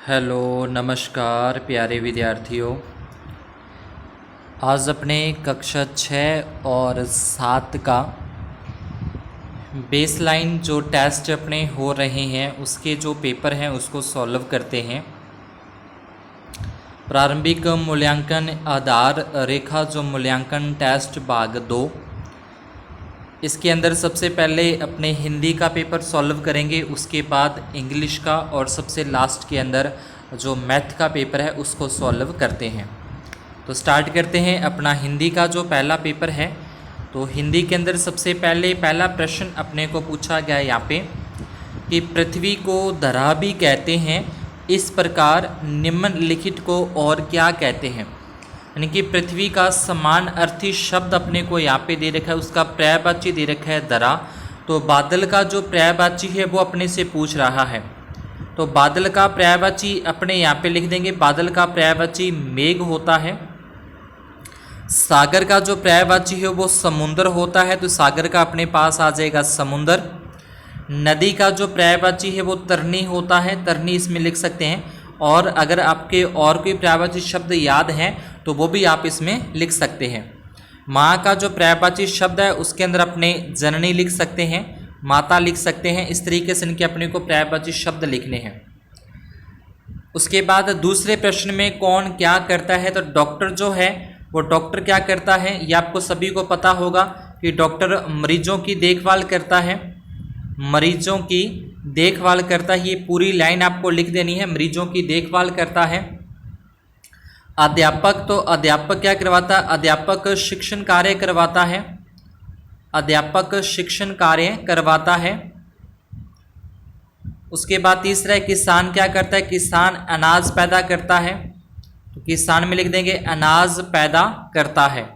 Hello नमस्कार प्यारे विद्यार्थियों। आज अपने कक्षा 6 और 7 का बेसलाइन जो टेस्ट अपने हो रहे हैं उसके जो पेपर हैं उसको सॉल्व करते हैं। प्रारंभिक मूल्यांकन आधार रेखा जो मूल्यांकन टेस्ट भाग 2, इसके अंदर सबसे पहले अपने हिंदी का पेपर सॉल्व करेंगे, उसके बाद इंग्लिश का और सबसे लास्ट के अंदर जो मैथ का पेपर है उसको सॉल्व करते हैं। तो स्टार्ट करते हैं अपना हिंदी का जो पहला पेपर है। तो हिंदी के अंदर सबसे पहले पहला प्रश्न अपने को पूछा गया है यहाँ पे कि पृथ्वी को धरा भी कहते हैं, इस प्रकार निम्नलिखित को और क्या कहते हैं। यानी कि पृथ्वी का समान अर्थी शब्द अपने को यहाँ पे दे रखा है, उसका पर्यायवाची दे रखा है धरा। तो बादल का जो पर्यायवाची है वो अपने से पूछ रहा है। तो बादल का पर्यायवाची अपने यहाँ पे लिख देंगे, बादल का पर्यायवाची मेघ होता है। सागर का जो पर्यायवाची है वो समुद्र होता है, तो सागर का अपने पास आ जाएगा समुद्र। नदी का जो पर्यायवाची है वो तरनी होता है, तरनी इसमें लिख सकते हैं। और अगर आपके और कोई पर्यायवाची शब्द याद हैं तो वो भी आप इसमें लिख सकते हैं। माँ का जो पर्यायवाची शब्द है उसके अंदर अपने जननी लिख सकते हैं, माता लिख सकते हैं। इस तरीके से इनके अपने को पर्यायवाची शब्द लिखने हैं। उसके बाद दूसरे प्रश्न में कौन क्या करता है, तो डॉक्टर जो है वो डॉक्टर क्या करता है, ये आपको सभी को पता होगा कि डॉक्टर मरीजों की देखभाल करता है, मरीजों की देखभाल करता है। ये पूरी लाइन आपको लिख देनी है, मरीजों की देखभाल करता है। अध्यापक, तो अध्यापक क्या करवाता है, अध्यापक शिक्षण कार्य करवाता है, अध्यापक शिक्षण कार्य करवाता है। उसके बाद तीसरा है किसान क्या करता है, किसान अनाज पैदा करता है, तो किसान में लिख देंगे अनाज पैदा करता है।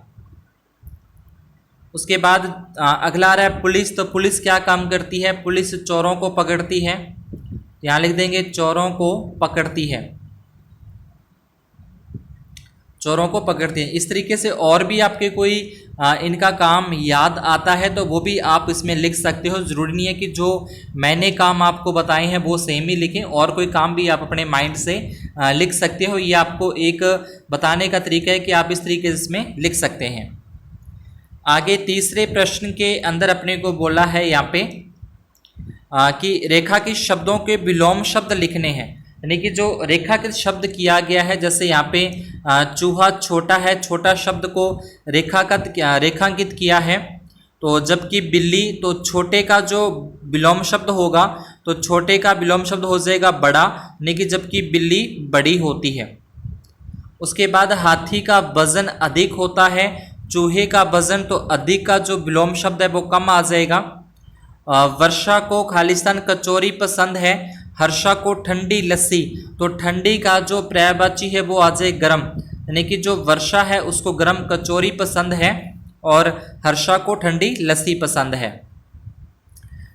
उसके बाद अगला आ रहा है पुलिस, तो पुलिस क्या काम करती है, पुलिस चोरों को पकड़ती है, यहाँ लिख देंगे चोरों को पकड़ती है, चोरों को पकड़ती है। इस तरीके से और भी आपके कोई इनका काम याद आता है तो वो भी आप इसमें लिख सकते हो। ज़रूरी नहीं है कि जो मैंने काम आपको बताए हैं वो सेम ही लिखें, और कोई काम भी आप अपने माइंड से लिख सकते हो। ये आपको एक बताने का तरीका है कि आप इस तरीके से इसमें लिख सकते हैं। आगे तीसरे प्रश्न के अंदर अपने को बोला है यहाँ पे कि रेखा के शब्दों के विलोम शब्द लिखने हैं। यानी कि जो रेखाकृत शब्द किया गया है, जैसे यहाँ पे चूहा छोटा है, छोटा शब्द को रेखांकित किया है। तो जबकि बिल्ली, तो छोटे का जो विलोम शब्द होगा तो छोटे का विलोम शब्द हो जाएगा बड़ा, यानी कि जबकि बिल्ली बड़ी होती है। उसके बाद हाथी का वजन अधिक होता है, चूहे का वजन, तो अधिक का जो विलोम शब्द है वो कम आ जाएगा। वर्षा को खालिस्तान कचौरी पसंद है, हर्षा को ठंडी लस्सी, तो ठंडी का जो पर्यायवाची है वो आ जाए गर्म, यानी कि जो वर्षा है उसको गर्म कचौरी पसंद है और हर्षा को ठंडी लस्सी पसंद है।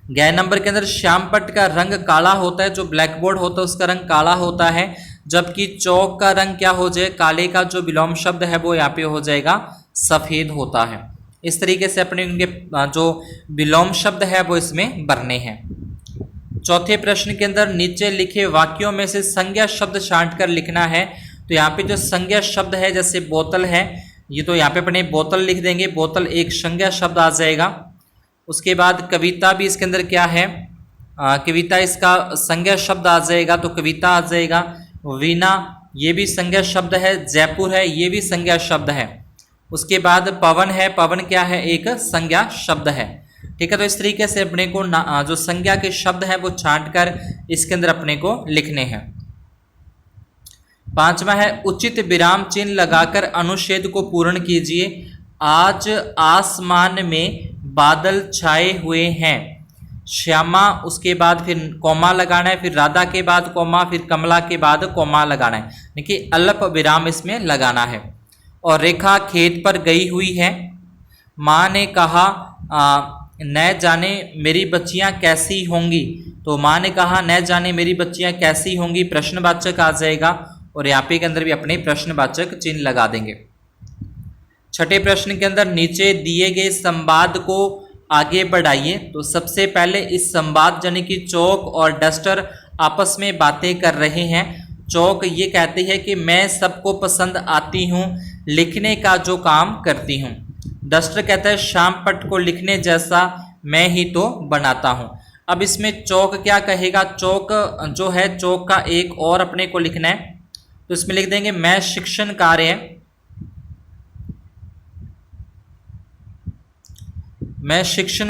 गै नंबर के अंदर श्यामपट्ट का रंग काला होता है, जो ब्लैक बोर्ड होता है उसका रंग काला होता है, जबकि चौक का रंग क्या हो जाए, काले का जो विलोम शब्द है वो यहाँ पे हो जाएगा सफ़ेद होता है। इस तरीके से अपने उनके जो विलोम शब्द है वो इसमें भरने हैं। चौथे प्रश्न के अंदर नीचे लिखे वाक्यों में से संज्ञा शब्द छांट कर लिखना है। तो यहाँ पे जो संज्ञा शब्द है, जैसे बोतल है, ये तो यहाँ पे अपने बोतल लिख देंगे, बोतल एक संज्ञा शब्द आ जाएगा। उसके बाद कविता भी इसके अंदर क्या है, कविता इसका संज्ञा शब्द आ जाएगा, तो कविता आ जाएगा। वीणा ये भी संज्ञा शब्द है, जयपुर है ये भी संज्ञा शब्द है। उसके बाद पवन है, पवन क्या है, एक संज्ञा शब्द है। ठीक है, तो इस तरीके से अपने को जो संज्ञा के शब्द हैं वो छांट कर इसके अंदर अपने को लिखने हैं। पांचवा है उचित विराम चिन्ह लगाकर अनुच्छेद को पूर्ण कीजिए। आज आसमान में बादल छाए हुए हैं, श्यामा, उसके बाद फिर कौमा लगाना है, फिर राधा के बाद कौमा, फिर कमला के बाद कौमा लगाना है, देखिए अल्प विराम इसमें लगाना है। और रेखा खेत पर गई हुई है, माँ ने कहा न जाने मेरी बच्चियां कैसी होंगी, तो माँ ने कहा न जाने मेरी बच्चियां कैसी होंगी, प्रश्नवाचक आ जाएगा, और यहाँ पे के अंदर भी अपने प्रश्नवाचक चिन्ह लगा देंगे। छठे प्रश्न के अंदर नीचे दिए गए संवाद को आगे बढ़ाइए। तो सबसे पहले इस संवाद यानी कि चौक और डस्टर आपस में बातें कर रहे हैं, चौक ये कहती है कि मैं सबको पसंद आती हूँ, लिखने का जो काम करती हूँ। डस्टर कहता है श्याम पट को लिखने जैसा मैं ही तो बनाता हूँ। अब इसमें चौक क्या कहेगा, चौक जो है चौक का एक और अपने को लिखना है, तो इसमें लिख देंगे मैं शिक्षण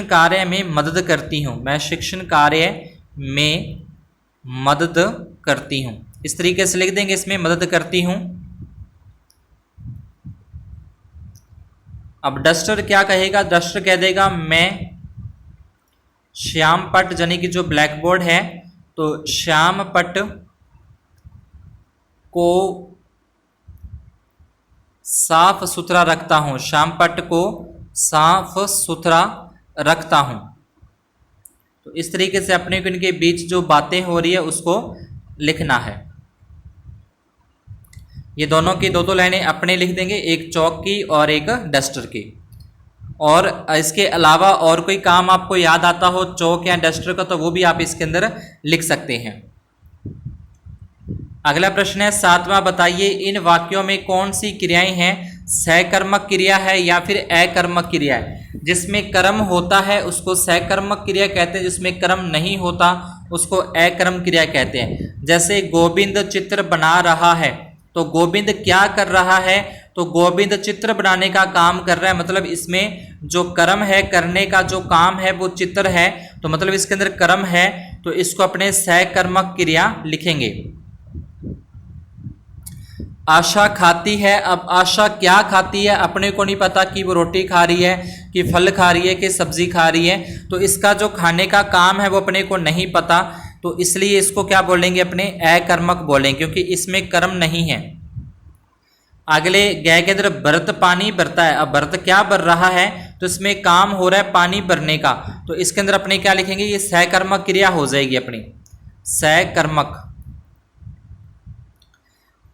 कार्य में मदद करती हूँ, मैं शिक्षण कार्य में मदद करती हूँ। इस तरीके से लिख देंगे इसमें मदद करती हूँ। अब डस्टर क्या कहेगा, डस्टर कह देगा मैं श्याम पट यानी कि जो ब्लैक बोर्ड है तो श्याम पट को साफ सुथरा रखता हूँ, श्याम पट को साफ सुथरा रखता हूँ। तो इस तरीके से अपने को इनके बीच जो बातें हो रही है उसको लिखना है। ये दोनों की दो लाइनें अपने लिख देंगे, एक चौक की और एक डस्टर की। और इसके अलावा और कोई काम आपको याद आता हो चौक या डस्टर का तो वो भी आप इसके अंदर लिख सकते हैं। अगला प्रश्न है 7वां, बताइए इन वाक्यों में कौन सी क्रियाएं हैं सहकर्मक क्रिया है या फिर अकर्मक क्रिया है। जिसमें कर्म होता है उसको सहकर्मक क्रिया कहते हैं, जिसमें कर्म नहीं होता उसको अकर्म क्रिया कहते हैं। जैसे गोविंद चित्र बना रहा है, तो गोविंद क्या कर रहा है, तो गोविंद चित्र बनाने का काम कर रहा है, मतलब इसमें जो कर्म है, करने का जो काम है वो चित्र है, तो मतलब इसके अंदर कर्म है, तो इसको अपने सहकर्मक क्रिया लिखेंगे। आशा खाती है, अब आशा क्या खाती है अपने को नहीं पता कि वो रोटी खा रही है कि फल खा रही है कि सब्जी खा रही है, तो इसका जो खाने का काम है वो अपने को नहीं पता, तो इसलिए इसको क्या बोलेंगे, अपने अकर्मक बोलेंगे क्योंकि इसमें कर्म नहीं है। अगले गए के अंदर बर्त पानी भरता है, अब बर्त क्या भर रहा है, तो इसमें काम हो रहा है पानी भरने का, तो इसके अंदर अपने क्या लिखेंगे, ये सहकर्मक क्रिया हो जाएगी अपनी सहकर्मक।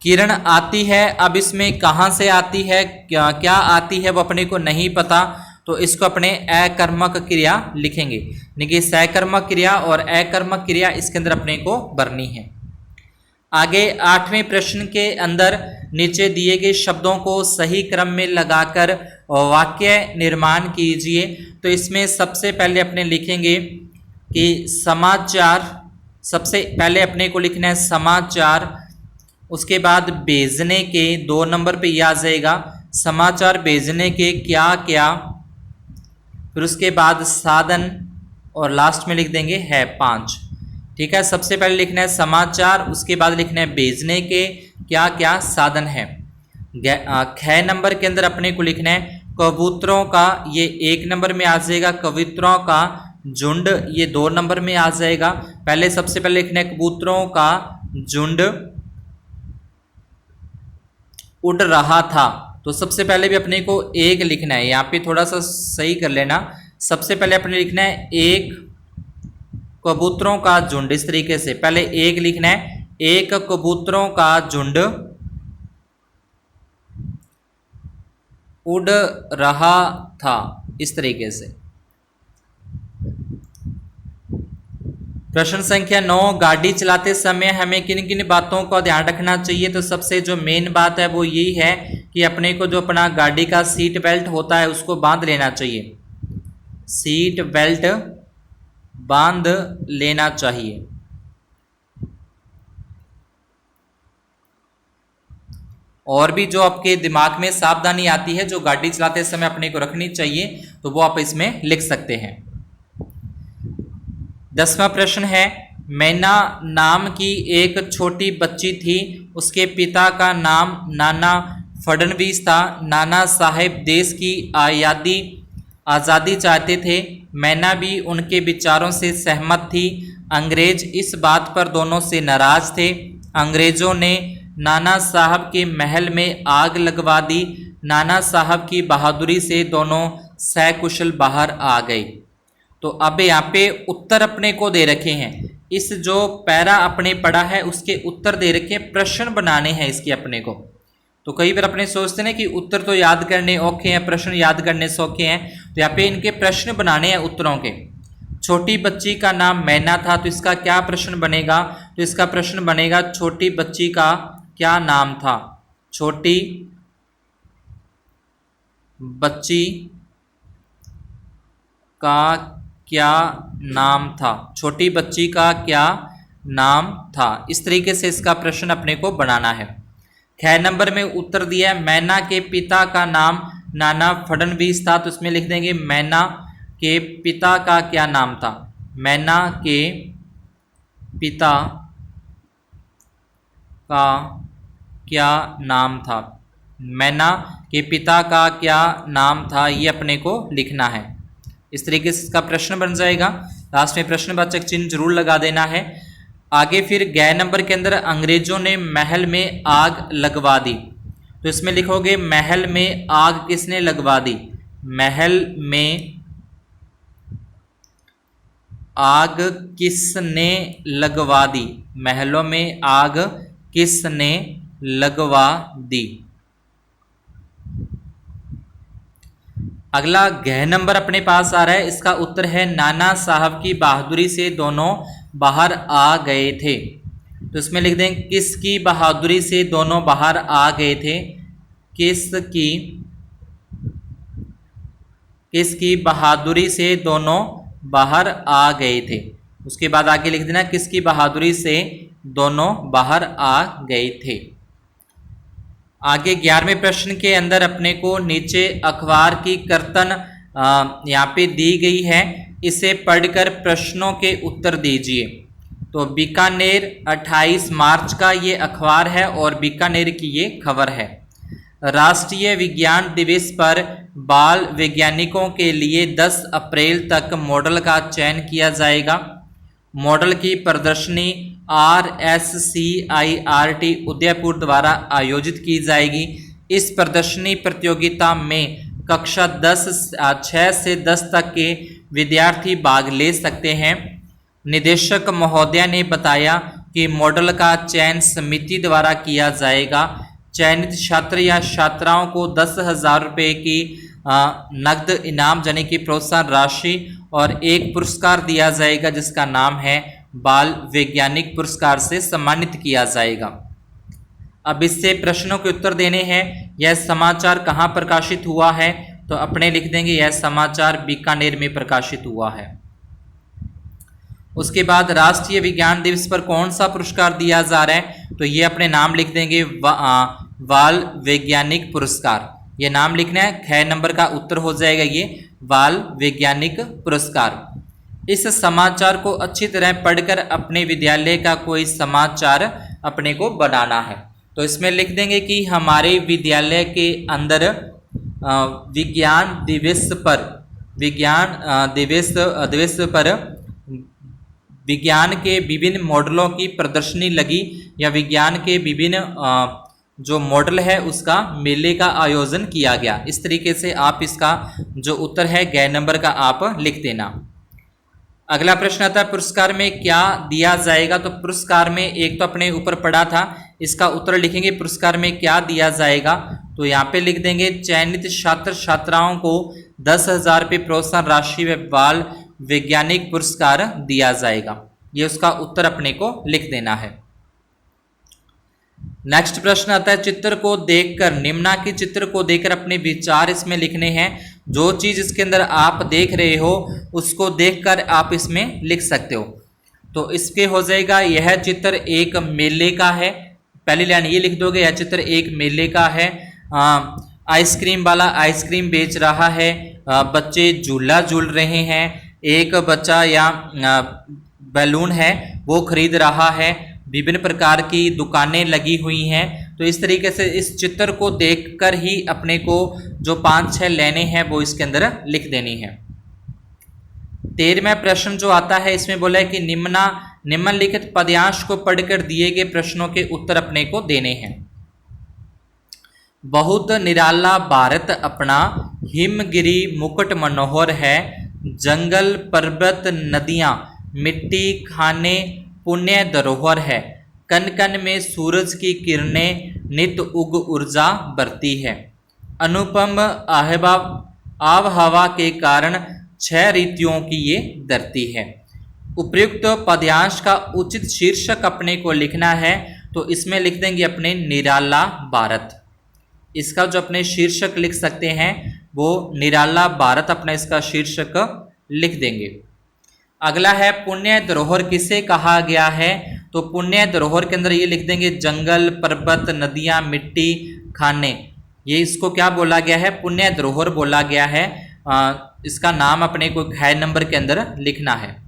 किरण आती है, अब इसमें कहाँ से आती है, क्या आती है वो अपने को नहीं पता, तो इसको अपने अकर्मक क्रिया लिखेंगे। देखिए सहकर्मक क्रिया और अकर्मक क्रिया इसके अंदर अपने को भरनी है। आगे 8वें प्रश्न के अंदर नीचे दिए गए शब्दों को सही क्रम में लगाकर वाक्य निर्माण कीजिए। तो इसमें सबसे पहले अपने लिखेंगे कि समाचार, सबसे पहले अपने को लिखना है समाचार, उसके बाद भेजने के 2 नंबर पे यह आ जाएगा समाचार भेजने के क्या क्या, फिर उसके बाद साधन और लास्ट में लिख देंगे है 5। ठीक है, सबसे पहले लिखना है समाचार, उसके बाद लिखना है भेजने के क्या क्या साधन है। 6 नंबर के अंदर अपने को लिखना है कबूतरों का, ये 1 नंबर में आ जाएगा, कबूतरों का झुंड ये 2 नंबर में आ जाएगा। पहले सबसे पहले लिखना है कबूतरों का झुंड उड़ रहा था, तो सबसे पहले भी अपने को 1 लिखना है, यहाँ पे थोड़ा सा सही कर लेना। सबसे पहले अपने लिखना है 1 कबूतरों का झुंड, इस तरीके से पहले 1 लिखना है, 1 कबूतरों का झुंड उड़ रहा था, इस तरीके से। प्रश्न संख्या 9, गाड़ी चलाते समय हमें किन किन बातों का ध्यान रखना चाहिए। तो सबसे जो मेन बात है वो यही है कि अपने को जो अपना गाड़ी का सीट बेल्ट होता है उसको बांध लेना चाहिए, सीट बेल्ट बांध लेना चाहिए। और भी जो आपके दिमाग में सावधानी आती है जो गाड़ी चलाते समय अपने को रखनी चाहिए तो वो आप इसमें लिख सकते हैं। 10वां प्रश्न है, मैना नाम की एक छोटी बच्ची थी, उसके पिता का नाम नाना फडणवीस था। नाना साहेब देश की आज़ादी चाहते थे, मैना भी उनके विचारों से सहमत थी। अंग्रेज इस बात पर दोनों से नाराज थे। अंग्रेजों ने नाना साहब के महल में आग लगवा दी। नाना साहब की बहादुरी से दोनों सकुशल बाहर आ गए। तो अब यहाँ पे उत्तर अपने को दे रखे हैं, इस जो पैरा अपने पढ़ा है उसके उत्तर दे रखे हैं, प्रश्न बनाने हैं इसके अपने को। तो कई बार अपने सोचते हैं कि उत्तर तो याद करने औखे हैं, प्रश्न याद करने सौखे हैं, तो यहाँ पे इनके प्रश्न बनाने हैं उत्तरों के। छोटी बच्ची का नाम मैना था, तो इसका क्या प्रश्न बनेगा, तो इसका प्रश्न बनेगा छोटी बच्ची का क्या नाम था। छोटी बच्ची का क्या नाम था। छोटी बच्ची का क्या नाम था। इस तरीके से इसका प्रश्न अपने को बनाना है। 6 नंबर में उत्तर दिया है मैना के पिता का नाम नाना फडणवीस था। तो इसमें लिख देंगे मैना के पिता का क्या नाम था। मैना के पिता का क्या नाम था। मैना के पिता का क्या नाम था, ये अपने को लिखना है। इस तरीके से इसका प्रश्न बन जाएगा। लास्ट में प्रश्नवाचक चिन्ह जरूर लगा देना है। आगे फिर गै नंबर के अंदर अंग्रेजों ने महल में आग लगवा दी। तो इसमें लिखोगे महल में आग किसने लगवा दी। महल में आग किसने लगवा दी। महलों में आग किसने लगवा दी। अगला गह नंबर अपने पास आ रहा है। इसका उत्तर है नाना साहब की बहादुरी से दोनों बाहर आ गए थे। तो इसमें लिख दें किसकी बहादुरी से दोनों बाहर आ गए थे। किसकी बहादुरी से दोनों बाहर आ गए थे। उसके बाद आगे लिख देना किसकी बहादुरी से दोनों बाहर आ गए थे। आगे 11वें प्रश्न के अंदर अपने को नीचे अखबार की कर्तन यहाँ पे दी गई है। इसे पढ़कर प्रश्नों के उत्तर दीजिए। तो बीकानेर 28 मार्च का ये अखबार है और बीकानेर की ये खबर है। राष्ट्रीय विज्ञान दिवस पर बाल वैज्ञानिकों के लिए 10 अप्रैल तक मॉडल का चयन किया जाएगा। मॉडल की प्रदर्शनी RSCIRT उदयपुर द्वारा आयोजित की जाएगी। इस प्रदर्शनी प्रतियोगिता में कक्षा 6 से 10 तक के विद्यार्थी भाग ले सकते हैं। निदेशक महोदया ने बताया कि मॉडल का चयन समिति द्वारा किया जाएगा। चयनित छात्र या छात्राओं को 10,000 रुपये की नकद इनाम यानी कि प्रोत्साहन राशि और एक पुरस्कार दिया जाएगा जिसका नाम है बाल वैज्ञानिक पुरस्कार से सम्मानित किया जाएगा। अब इससे प्रश्नों के उत्तर देने हैं। यह समाचार कहाँ प्रकाशित हुआ है। तो अपने लिख देंगे यह समाचार बीकानेर में प्रकाशित हुआ है। उसके बाद राष्ट्रीय विज्ञान दिवस पर कौन सा पुरस्कार दिया जा रहा है। तो ये अपने नाम लिख देंगे बाल वैज्ञानिक पुरस्कार। ये नाम लिखना है। 6 नंबर का उत्तर हो जाएगा ये बाल वैज्ञानिक पुरस्कार। इस समाचार को अच्छी तरह पढ़कर अपने विद्यालय का कोई समाचार अपने को बनाना है। तो इसमें लिख देंगे कि हमारे विद्यालय के अंदर विज्ञान दिवस पर विज्ञान के विभिन्न मॉडलों की प्रदर्शनी लगी या विज्ञान के विभिन्न जो मॉडल है उसका मेले का आयोजन किया गया। इस तरीके से आप इसका जो उत्तर है गै नंबर का आप लिख देना। अगला प्रश्न आता है पुरस्कार में क्या दिया जाएगा। तो पुरस्कार में एक तो अपने ऊपर पड़ा था, इसका उत्तर लिखेंगे पुरस्कार में क्या दिया जाएगा। तो यहाँ पे लिख देंगे चयनित छात्र छात्राओं को 10,000 रुपये प्रोत्साहन राशि व बाल वैज्ञानिक पुरस्कार दिया जाएगा। ये उसका उत्तर अपने को लिख देना है। नेक्स्ट प्रश्न आता है चित्र को देखकर, निम्ना के चित्र को देखकर अपने विचार इसमें लिखने हैं। जो चीज इसके अंदर आप देख रहे हो उसको देखकर आप इसमें लिख सकते हो। तो इसके हो जाएगा यह चित्र एक मेले का है। पहली लाइन ये लिख दोगे यह चित्र एक मेले का है। आइसक्रीम वाला आइसक्रीम बेच रहा है। बच्चे झूला झूल रहे हैं। एक बच्चा या बैलून है वो खरीद रहा है। विभिन्न प्रकार की दुकानें लगी हुई हैं। तो इस तरीके से इस चित्र को देखकर ही अपने को जो 5-6 लाइनें हैं वो इसके अंदर लिख देनी है। 13वां प्रश्न जो आता है इसमें बोला है कि निम्नलिखित पद्यांश को पढ़कर दिए गए प्रश्नों के उत्तर अपने को देने हैं। बहुत निराला भारत अपना, हिमगिरी मुकुट मनोहर है। जंगल पर्वत नदियाँ मिट्टी खाने पुण्य धरोहर है। कन कन में सूरज की किरणें नित उग ऊर्जा बरती है। अनुपम आब हवा के कारण 6 ऋतुओं की ये धरती है। उपयुक्त पद्यांश का उचित शीर्षक अपने को लिखना है, तो इसमें लिख देंगे अपने निराला भारत। इसका जो अपने शीर्षक लिख सकते हैं वो निराला भारत अपना इसका शीर्षक लिख देंगे। अगला है पुण्य धरोहर किसे कहा गया है, तो पुण्य धरोहर के अंदर ये लिख देंगे जंगल, पर्वत, नदियां, मिट्टी, खाने, ये इसको क्या बोला गया है, पुण्य धरोहर बोला गया है। इसका नाम अपने को घ नंबर के अंदर लिखना है।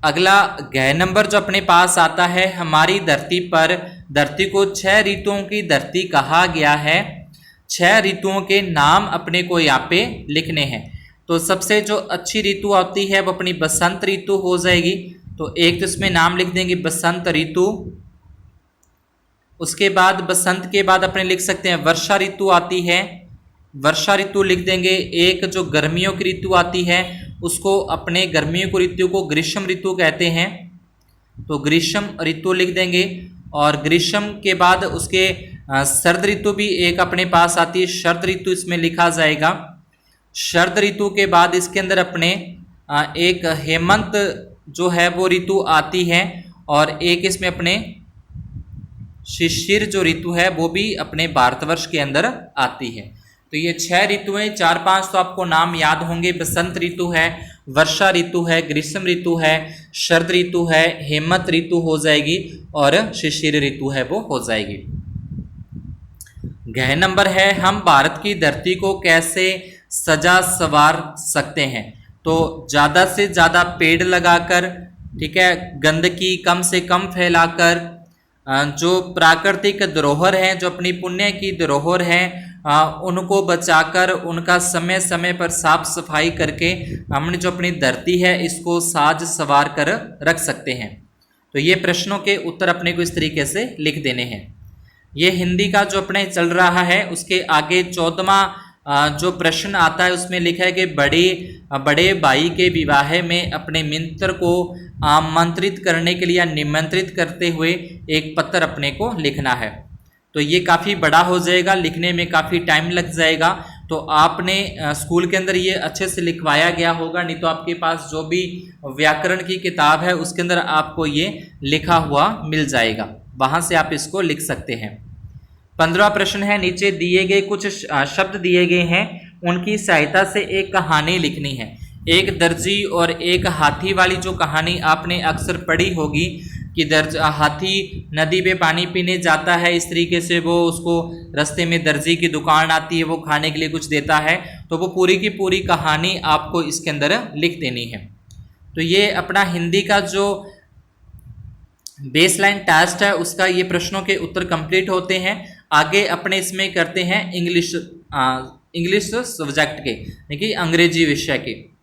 अगला घ नंबर जो अपने पास आता है, हमारी धरती पर धरती को 6 ऋतुओं की धरती कहा गया है। 6 ऋतुओं के नाम अपने को यहाँ पे लिखने हैं। तो सबसे जो अच्छी ऋतु आती है वो अपनी बसंत ऋतु हो जाएगी, तो एक तो इसमें नाम लिख देंगे बसंत ऋतु। उसके बाद बसंत के बाद अपने लिख सकते हैं वर्षा ऋतु आती है, वर्षा ऋतु लिख देंगे। एक जो गर्मियों की ऋतु आती है उसको अपने गर्मियों की ऋतु को ग्रीष्म ऋतु कहते हैं, तो ग्रीष्म ऋतु लिख देंगे। और ग्रीष्म के बाद उसके शरद ऋतु भी एक अपने पास आती है, शरद ऋतु इसमें लिखा जाएगा। शरद ऋतु के बाद इसके अंदर अपने एक हेमंत जो है वो ऋतु आती है, और एक इसमें अपने शिशिर जो ऋतु है वो भी अपने भारतवर्ष के अंदर आती है। तो ये 6 ऋतुएं, 4-5 तो आपको नाम याद होंगे। बसंत ऋतु है, वर्षा ऋतु है, ग्रीष्म ऋतु है, शरद ऋतु है, हेमंत ऋतु हो जाएगी, और शिशिर ऋतु है वो हो जाएगी। घ नंबर है हम भारत की धरती को कैसे सजा संवार सकते हैं, तो ज़्यादा से ज़्यादा पेड़ लगाकर, ठीक है, गंदगी कम से कम फैलाकर, जो प्राकृतिक धरोहर हैं, जो अपनी पुण्य की धरोहर हैं, उनको बचाकर उनका समय समय पर साफ सफाई करके हमने जो अपनी धरती है इसको साज संवार कर रख सकते हैं। तो ये प्रश्नों के उत्तर अपने को इस तरीके से लिख देने हैं। ये हिंदी का जो अपने चल रहा है उसके आगे 14वां जो प्रश्न आता है उसमें लिखा है कि बड़े भाई के विवाह में अपने मित्र को आमंत्रित करने के लिए निमंत्रित करते हुए एक पत्र अपने को लिखना है। तो ये काफ़ी बड़ा हो जाएगा, लिखने में काफ़ी टाइम लग जाएगा। तो आपने स्कूल के अंदर ये अच्छे से लिखवाया गया होगा, नहीं तो आपके पास जो भी व्याकरण की किताब है उसके अंदर आपको ये लिखा हुआ मिल जाएगा, वहाँ से आप इसको लिख सकते हैं। 15वां प्रश्न है, नीचे दिए गए कुछ शब्द दिए गए हैं, उनकी सहायता से एक कहानी लिखनी है। एक दर्जी और एक हाथी वाली जो कहानी आपने अक्सर पढ़ी होगी कि हाथी नदी पे पानी पीने जाता है, इस तरीके से वो उसको रास्ते में दर्जी की दुकान आती है, वो खाने के लिए कुछ देता है, तो वो पूरी की पूरी कहानी आपको इसके अंदर लिख देनी है। तो ये अपना हिंदी का जो बेसलाइन टेस्ट है उसका ये प्रश्नों के उत्तर कंप्लीट होते हैं। आगे अपने इसमें करते हैं इंग्लिश सब्जेक्ट के, यानी अंग्रेजी विषय के।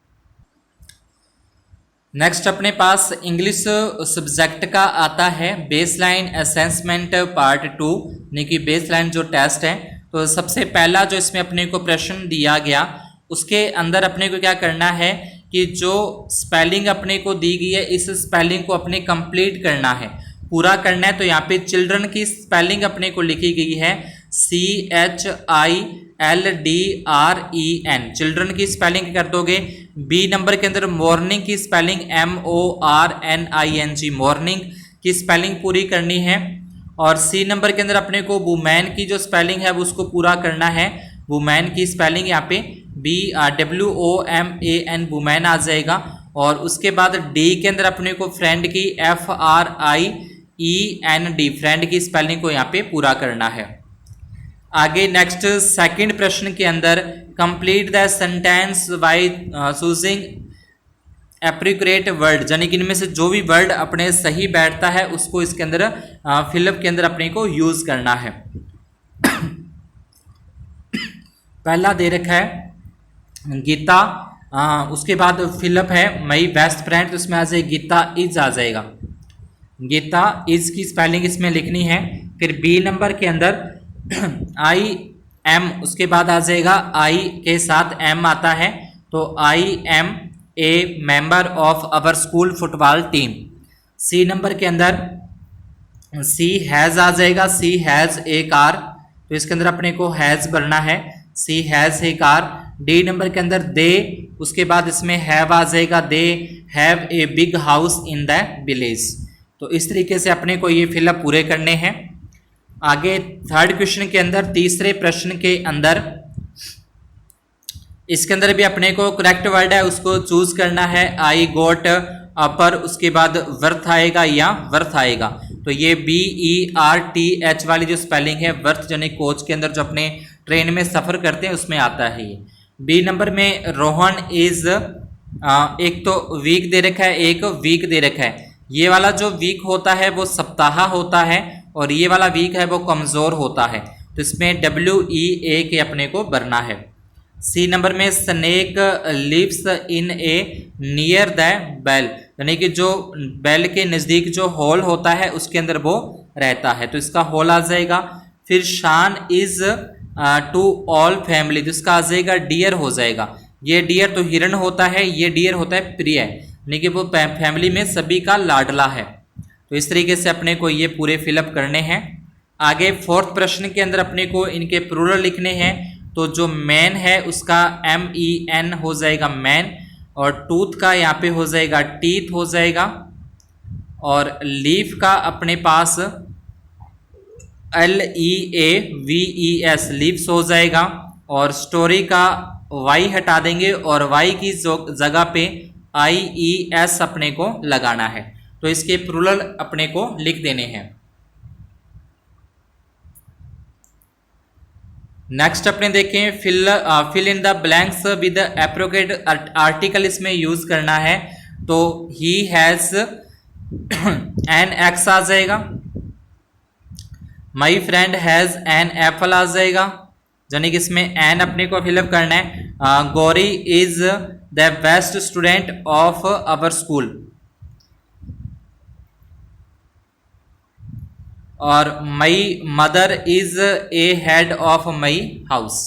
नेक्स्ट अपने पास इंग्लिश सब्जेक्ट का आता है बेसलाइन असेसमेंट पार्ट 2, यानी कि बेसलाइन जो टेस्ट है। तो सबसे पहला जो इसमें अपने को प्रश्न दिया गया उसके अंदर अपने को क्या करना है कि जो स्पेलिंग अपने को दी गई है इस स्पेलिंग को अपने कंप्लीट करना है, पूरा करना है। तो यहाँ पे चिल्ड्रन की स्पेलिंग अपने को लिखी गई है CHILDREN, चिल्ड्रन की स्पेलिंग कर दोगे। बी नंबर के अंदर मॉर्निंग की स्पेलिंग MORNING, मॉर्निंग की स्पेलिंग पूरी करनी है। और सी नंबर के अंदर अपने को वुमेन की जो स्पेलिंग है उसको पूरा करना है। वुमेन की स्पेलिंग यहाँ पे WOMAN वुमेन आ जाएगा। और उसके बाद डी के अंदर अपने को फ्रेंड की FRIEND, फ्रेंड की स्पेलिंग को यहाँ पे पूरा करना है। आगे नेक्स्ट सेकंड प्रश्न के अंदर complete the sentence by choosing appropriate word, यानी कि इनमें से जो भी वर्ड अपने सही बैठता है उसको इसके अंदर फिलअप के अंदर अपने को यूज करना है। पहला दे रखा है गीता, उसके बाद फिलअप है माई बेस्ट फ्रेंड, तो उसमें आ जाए गीता इज आ जाएगा। गीता इज की स्पेलिंग इसमें लिखनी है। फिर बी नंबर के अंदर IM, उसके बाद आ जाएगा I के साथ M आता है, तो I am a member of our school football team. C number के अंदर सी हैज़ आ जाएगा, सी हैज़ ए कार, तो इसके अंदर अपने को हैज़ भरना है, C has a car. D number के अंदर दे, उसके बाद इसमें हैव आ जाएगा, they have a big house in the village. तो इस तरीके से अपने को ये फिलअप पूरे करने हैं। आगे थर्ड क्वेश्चन के अंदर, तीसरे प्रश्न के अंदर, इसके अंदर भी अपने को करेक्ट वर्ड है उसको चूज करना है। आई गोट अपर, उसके बाद वर्थ आएगा या वर्थ आएगा। तो ये BERTH वाली जो स्पेलिंग है, वर्थ यानी कोच के अंदर जो अपने ट्रेन में सफर करते हैं उसमें आता है ये। बी नंबर में रोहन इज, एक तो वीक दे रखा है, एक वीक दे रखा है। ये वाला जो वीक होता है वो सप्ताह होता है और ये वाला वीक है वो कमजोर होता है। तो इसमें WEA के अपने को भरना है। सी नंबर में snake lives in a near the bell, यानी कि जो बेल के नज़दीक जो होल होता है उसके अंदर वो रहता है, तो इसका होल आ जाएगा। फिर शान इज टू ऑल फैमिली, तो इसका आ जाएगा डियर हो जाएगा। ये डियर तो हिरण होता है, ये डियर होता है प्रिय, यानी कि वो फैमिली में सभी का लाडला है। तो इस तरीके से अपने को ये पूरे फिलअप करने हैं। आगे फोर्थ प्रश्न के अंदर अपने को इनके प्लूरल लिखने हैं। तो जो मैन है उसका MEN हो जाएगा मैन, और टूथ का यहाँ पे हो जाएगा टीथ हो जाएगा, और लीफ का अपने पास LEAVES लीव्स हो जाएगा, और स्टोरी का Y हटा देंगे और Y की जगह पे IES अपने को लगाना है। तो इसके प्लूरल अपने को लिख देने हैं। नेक्स्ट अपने देखें fill in the blanks with appropriate article इसमें यूज करना है। तो ही हैज एन एक्स आ जाएगा, my friend has an apple आ जाएगा, यानी कि इसमें एन अपने को फिलअप करना है। Gauri is the best student of our school, और my mother is a head of my house.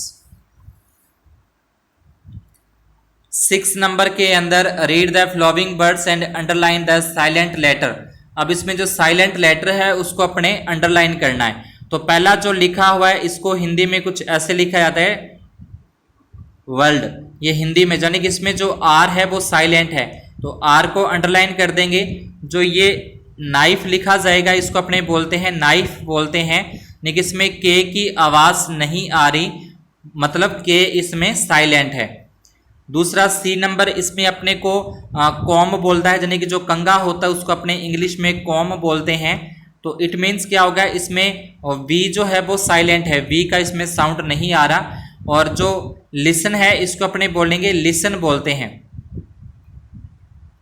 6 number के अंदर read the following words and underline the silent letter. अब इसमें जो साइलेंट लेटर है उसको अपने अंडरलाइन करना है। तो पहला जो लिखा हुआ है इसको हिंदी में कुछ ऐसे लिखा जाता है वर्ल्ड, ये हिंदी में, यानी कि इसमें जो आर है वो साइलेंट है, तो आर को अंडरलाइन कर देंगे। जो ये नाइफ लिखा जाएगा इसको अपने बोलते हैं नाइफ बोलते हैं, लेकिन इसमें के की आवाज नहीं आ रही, मतलब के इसमें साइलेंट है। दूसरा सी नंबर, इसमें अपने को कॉम बोलता है, यानी कि जो कंगा होता है उसको अपने इंग्लिश में कॉम बोलते हैं। तो इट मीन्स क्या होगा, इसमें वी जो है वो साइलेंट है, वी का इसमें साउंड नहीं आ रहा। और जो लिसन है इसको अपने बोलेंगे लिसन बोलते हैं,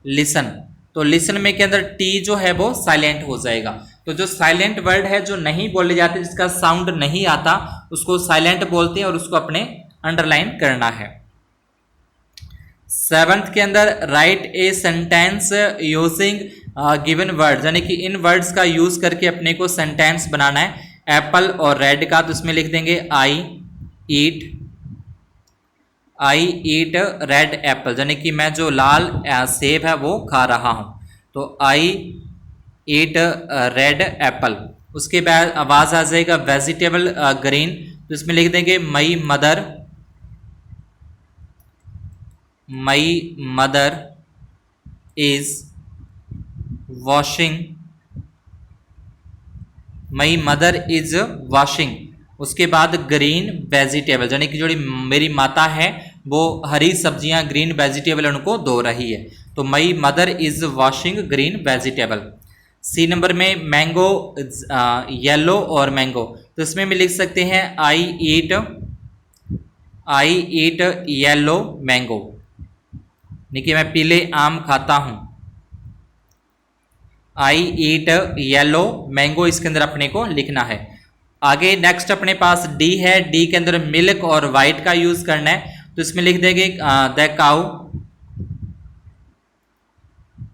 लिसन। तो लिसन में के अंदर टी जो है वो साइलेंट हो जाएगा। तो जो साइलेंट वर्ड है जो नहीं बोले जाते, जिसका साउंड नहीं आता, उसको साइलेंट बोलते हैं और उसको अपने अंडरलाइन करना है। 7th के अंदर right a sentence using given word, यानी कि इन वर्ड्स का यूज करके अपने को सेंटेंस बनाना है। एप्पल और रेड का, तो इसमें लिख देंगे आई ईट रेड एप्पल, यानी कि मैं जो लाल सेब है वो खा रहा हूं। तो आई ईट रेड एप्पल। उसके बाद आवाज आ जाएगा वेजिटेबल ग्रीन, तो इसमें लिख देंगे माई मदर इज वॉशिंग। उसके बाद ग्रीन वेजिटेबल, यानी कि जो मेरी माता है वो हरी सब्जियां ग्रीन वेजिटेबल उनको धो रही है। तो my mother is washing green vegetable. C number में मैंगो, येलो और मैंगो, तो इसमें भी लिख सकते हैं आई ईट येलो मैंगो, यानी कि मैं पीले आम खाता हूं। आई ईट येलो मैंगो इसके अंदर अपने को लिखना है। आगे नेक्स्ट अपने पास डी है, डी के अंदर मिल्क और वाइट का यूज करना है। तो इसमें लिख देंगे द काउ,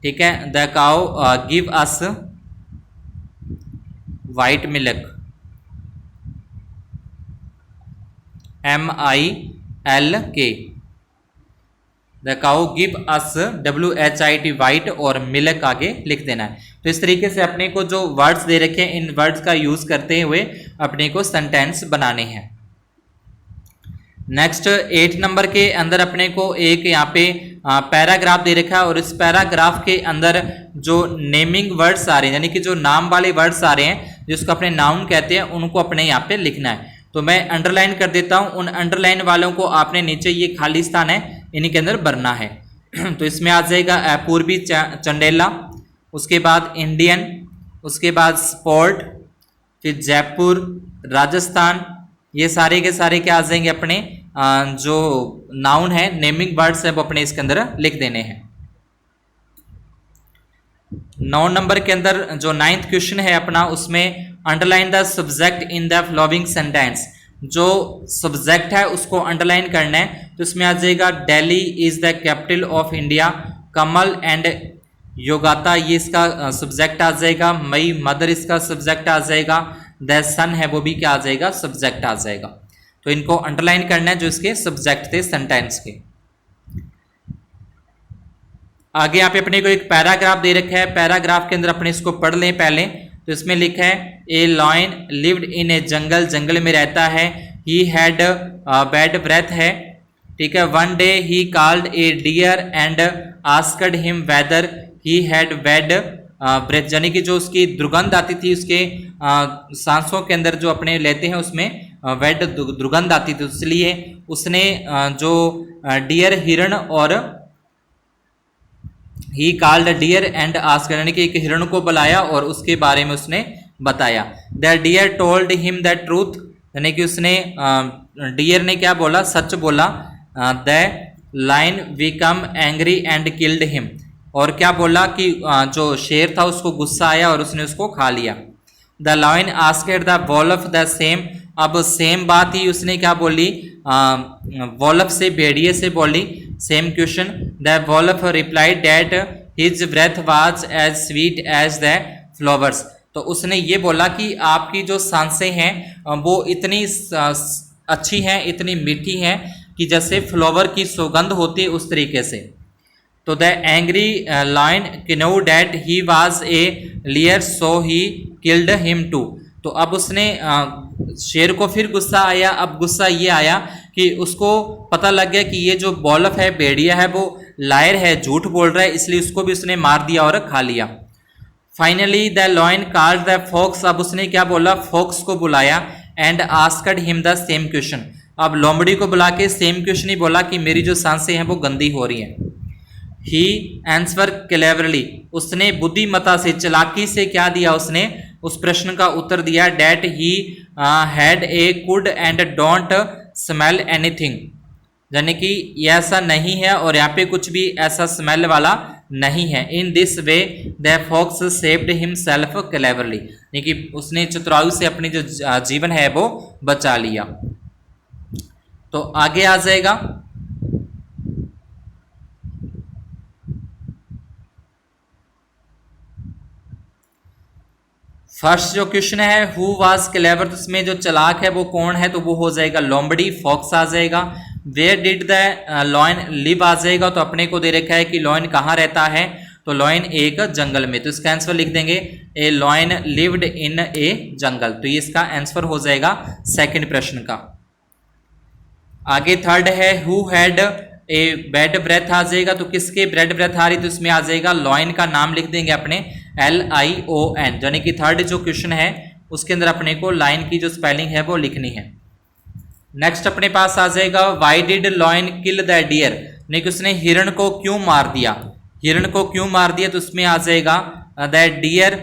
ठीक है, the cow give us white milk, MILK, the cow give us WHIT white, और मिल्क आगे लिख देना है। तो इस तरीके से अपने को जो वर्ड्स दे रखे हैं इन वर्ड्स का यूज करते हुए अपने को सेंटेंस बनाने हैं। नेक्स्ट 8 नंबर के अंदर अपने को एक यहाँ पे पैराग्राफ दे रखा है और इस पैराग्राफ के अंदर जो नेमिंग वर्ड्स आ रहे हैं, यानी कि जो नाम वाले वर्ड्स आ रहे हैं जिसको अपने नाउन कहते हैं, उनको अपने यहाँ पे लिखना है। तो मैं अंडरलाइन कर देता हूँ, उन अंडरलाइन वालों को आपने नीचे ये खाली स्थान है इन्हीं के अंदर भरना है। तो इसमें आ जाएगा पूर्वी चंडेला, उसके बाद इंडियन, उसके बाद स्पोर्ट, फिर जयपुर, राजस्थान, ये सारे के सारे क्या आ जाएंगे अपने जो नाउन है, नेमिंग वर्ड्स है, वो अपने इसके अंदर लिख देने हैं। 9 नंबर के अंदर जो 9th क्वेश्चन है अपना, उसमें underline the subject in the following sentence. जो सब्जेक्ट है उसको अंडरलाइन करना है। तो इसमें आ जाएगा Delhi is the capital of India, Kamal and Yogita ये इसका सब्जेक्ट आ जाएगा, मई मदर इसका सब्जेक्ट आ जाएगा, द सन है वो भी क्या आ जाएगा, सब्जेक्ट आ जाएगा। तो इनको अंडरलाइन करना है जो इसके सब्जेक्ट थे सेंटेंस के। आगे यहाँ पे अपने को एक पैराग्राफ दे रखा है, पैराग्राफ के अंदर अपने इसको पढ़ लें पहले। तो इसमें लिखा है ए लॉयन लिव्ड इन ए जंगल, जंगल में रहता है, ही हैड बैड ब्रेथ है, ठीक है। One day he called a deer and asked him whether he had bad breath, यानी कि जो उसकी दुर्गंध आती थी उसके सांसों के अंदर जो अपने लेते हैं उसमें वेड दुर्गंध आती थी, इसलिए उसने जो डियर हिरण और he called deer and asked, यानी कि एक हिरण को बुलाया और उसके बारे में उसने बताया। The deer told him the truth, यानी कि उसने डियर ने क्या बोला, सच बोला। The lion become angry and killed him, और क्या बोला कि जो शेर था उसको गुस्सा आया और उसने उसको खा लिया। The lion asked the wolf the same, अब सेम बात ही उसने क्या बोली, वोल्फ से, भेड़िए से बोली, same question. The wolf replied that his breath was as sweet as the flowers, तो उसने ये बोला कि आपकी जो सांसें हैं वो इतनी अच्छी हैं, इतनी मीठी हैं कि जैसे फ्लावर की सुगंध होती है उस तरीके से। तो the angry lion knew that he was a liar so he killed him too, तो अब उसने शेर को फिर गुस्सा आया। अब गुस्सा ये आया कि उसको पता लग गया कि ये जो वोल्फ है, भेड़िया है, वो लायर है, झूठ बोल रहा है, इसलिए उसको भी उसने मार दिया और खा लिया। Finally the lion called the fox, अब उसने क्या बोला, फॉक्स को बुलाया, and asked him the same question, अब लोमड़ी को बुला के सेम क्वेश्चन ही बोला कि मेरी जो सांसें हैं वो गंदी हो रही हैं। ही आंसर क्लेवरली, उसने बुद्धिमता से, चालाकी से क्या दिया, उसने उस प्रश्न का उत्तर दिया। That he had a could and don't smell anything, यानी कि ये ऐसा नहीं है और यहाँ पे कुछ भी ऐसा स्मेल वाला नहीं है। In this way the fox saved himself cleverly, यानी कि उसने चतुराई से अपनी जो जीवन है वो बचा लिया। तो आगे आ जाएगा फर्स्ट जो क्वेश्चन है, हु वाज क्लेवर, तो इसमें जो चालाक है वो कौन है, तो वो हो जाएगा लोमड़ी, फॉक्स आ जाएगा। Where did the lion live आ जाएगा, तो अपने को दे रखा है कि लॉयन कहाँ रहता है, तो लॉयन एक जंगल में, तो इसका आंसर लिख देंगे ए लॉयन लिव्ड इन ए जंगल, तो ये इसका आंसर हो जाएगा सेकंड प्रश्न का। आगे थर्ड है who had a bad breath आ जाएगा, तो किसके ब्रेड ब्रेथ आ रही, तो इसमें आ जाएगा लॉयन का नाम लिख देंगे अपने LION, यानी कि थर्ड जो क्वेश्चन है उसके अंदर अपने को लाइन की जो स्पेलिंग है वो लिखनी है। नेक्स्ट अपने पास आ जाएगा why did lion kill the deer, यानी कि उसने हिरण को क्यों मार दिया, हिरण को क्यों मार दिया, तो उसमें आ जाएगा the deer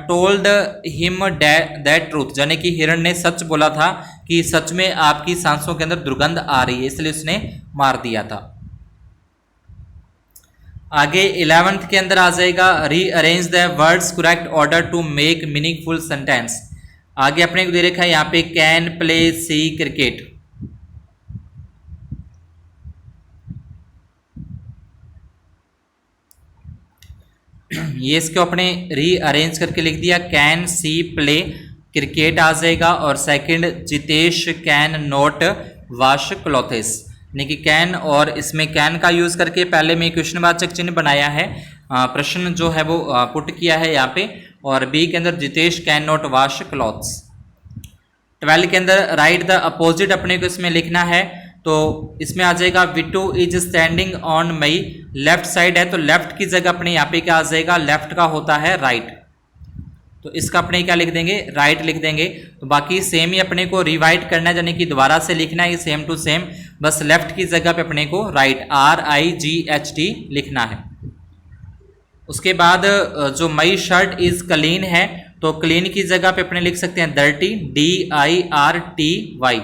told him that truth, यानी कि हिरण ने सच बोला था कि सच में आपकी सांसों के अंदर दुर्गंध आ रही है, इसलिए उसने मार दिया था। आगे 11th के अंदर आ जाएगा rearrange the words correct order to make meaningful sentence. आगे अपने को दे रखा है यहाँ पे कैन प्ले सी क्रिकेट, ये इसको अपने रीअरेंज करके लिख दिया, कैन सी प्ले क्रिकेट आ जाएगा। और second Jitesh can not wash clothes, यानी कि कैन और इसमें कैन का यूज करके पहले में क्वेश्चन वाचक चिन्ह बनाया है, प्रश्न जो है वो पुट किया है यहाँ पे। और बी के अंदर Jitesh can not wash clothes. 12 के अंदर राइट द अपोजिट अपने को इसमें लिखना है, तो इसमें आ जाएगा विटू is standing on my, left side है तो लेफ्ट की जगह अपने यहाँ पे क्या आ जाएगा, लेफ्ट का होता है राइट, तो इसका अपने क्या लिख देंगे, राइट लिख देंगे। तो बाकी सेम ही अपने को रिवाइट करना है, यानी कि दोबारा से लिखना है सेम टू सेम, बस लेफ्ट की जगह पे अपने को राइट RIGHT लिखना है। उसके बाद जो मई शर्ट इज क्लीन है तो क्लीन की जगह पे अपने लिख सकते हैं डर्टी, DIRTY,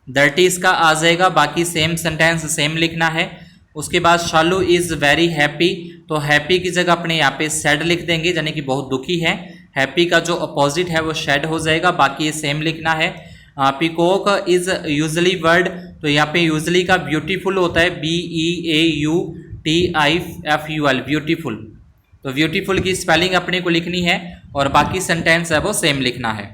डर्टी इसका आ जाएगा। बाकी सेम सेंटेंस सेम लिखना है। उसके बाद शालू इज वेरी हैप्पी, तो हैप्पी की जगह अपने यहाँ पे सैड लिख देंगे, यानी कि बहुत दुखी है। हैप्पी का जो अपोजिट है वो सैड हो जाएगा। बाकी ये सेम लिखना है। पीकॉक इज यूजली वर्ड, तो यहाँ पे यूजली का ब्यूटीफुल होता है BEAUTIFUL, ब्यूटीफुल। तो ब्यूटीफुल की स्पेलिंग अपने को लिखनी है और बाकी सेंटेंस है वो सेम लिखना है।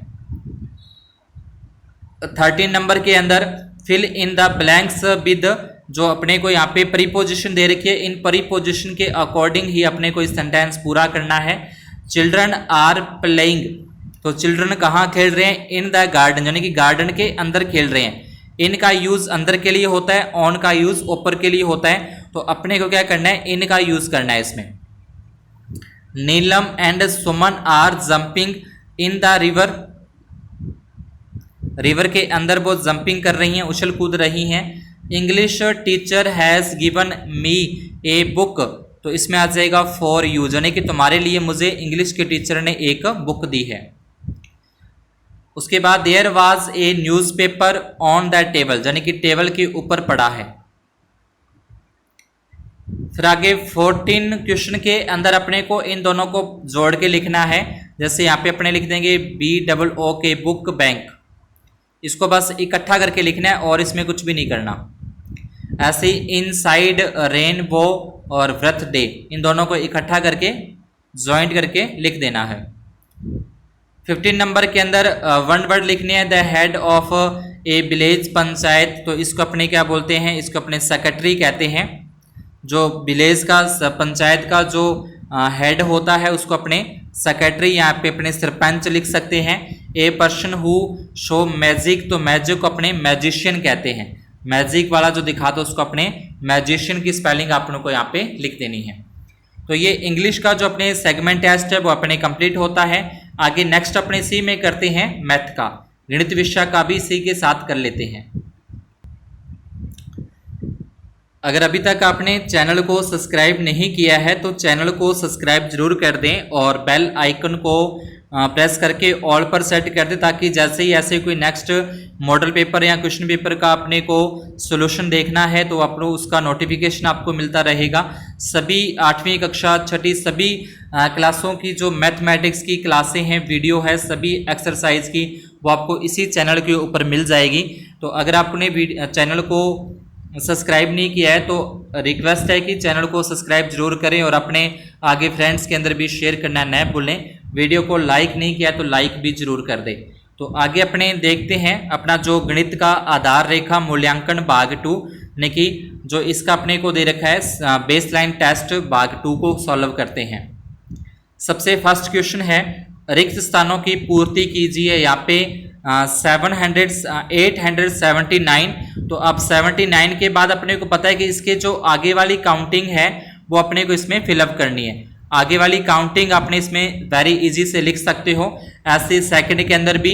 13 नंबर के अंदर fill in the blanks with, जो अपने को यहाँ पे प्रीपोजिशन दे रखी है, इन प्रीपोजिशन के अकॉर्डिंग ही अपने को इस सेंटेंस पूरा करना है। चिल्ड्रन आर प्लेइंग, तो चिल्ड्रन कहाँ खेल रहे हैं, इन द गार्डन, यानी कि गार्डन के अंदर खेल रहे हैं। इन का यूज अंदर के लिए होता है, ऑन का यूज ऊपर के लिए होता है, तो अपने को क्या करना है, इन का यूज करना है इसमें। Neelam and Suman are jumping in the river, river के अंदर वो जंपिंग कर रही हैं, उछल कूद रही हैं। English teacher has given me a book, तो इसमें आ जाएगा फॉर यू, यानी कि तुम्हारे लिए मुझे इंग्लिश के टीचर ने एक बुक दी है। उसके बाद there was a newspaper on the table, यानी कि टेबल के ऊपर पड़ा है। फिर आगे 14 क्वेश्चन के अंदर अपने को इन दोनों को जोड़ के लिखना है। जैसे यहाँ पे अपने लिख देंगे BOOK बुक बैंक, इसको बस इकट्ठा करके लिखना है और इसमें कुछ भी नहीं करना। ऐसे ही इनसाइड रेनबो और बर्थडे, इन दोनों को इकट्ठा करके ज्वाइंट करके लिख देना है। 15 नंबर के अंदर वन वर्ड लिखनी है, the head of A village panchayat, तो इसको अपने क्या बोलते हैं, इसको अपने सेक्रेटरी कहते हैं। जो विलेज का पंचायत का जो हेड होता है उसको अपने सेक्रेटरी, यहाँ पे अपने सरपंच लिख सकते हैं। A person who show magic, तो मैजिक को अपने मैजिशियन कहते हैं। मैजिक वाला जो दिखाता है उसको अपने मैजिशियन की स्पेलिंग आप लोगों को यहाँ पे लिख देनी है। तो ये इंग्लिश का जो अपने सेगमेंट टेस्ट है वो अपने कंप्लीट होता है। आगे नेक्स्ट अपने इसी में करते हैं मैथ का, गणित विषय का भी इसी के साथ कर लेते हैं। अगर अभी तक आपने चैनल को सब्सक्राइब नहीं किया है तो चैनल को सब्सक्राइब जरूर कर दें और बेल आइकन को प्रेस करके ऑल पर सेट कर दें, ताकि जैसे ही ऐसे कोई नेक्स्ट मॉडल पेपर या क्वेश्चन पेपर का अपने को सॉल्यूशन देखना है तो आप लोग उसका नोटिफिकेशन आपको मिलता रहेगा। सभी 8वीं कक्षा 6ठी सभी क्लासों की जो मैथमेटिक्स की क्लासें हैं, वीडियो है सभी एक्सरसाइज की, वो आपको इसी चैनल के ऊपर मिल जाएगी। तो अगर आपने चैनल को सब्सक्राइब नहीं किया है तो रिक्वेस्ट है कि चैनल को सब्सक्राइब जरूर करें और अपने आगे फ्रेंड्स के अंदर भी शेयर करना न भूलें। वीडियो को लाइक नहीं किया तो लाइक भी जरूर कर दें। तो आगे अपने देखते हैं अपना जो गणित का आधार रेखा मूल्यांकन भाग 2, यानी कि जो इसका अपने को दे रखा है बेस लाइन टेस्ट भाग 2 को सॉल्व करते हैं। सबसे फर्स्ट क्वेश्चन है, रिक्त स्थानों की पूर्ति कीजिए। यहाँ पे 879, तो अब 79 के बाद अपने को पता है कि इसके जो आगे वाली काउंटिंग है वो अपने को इसमें फिलअप करनी है। आगे वाली काउंटिंग आपने इसमें वेरी इजी से लिख सकते हो। ऐसे सेकंड के अंदर भी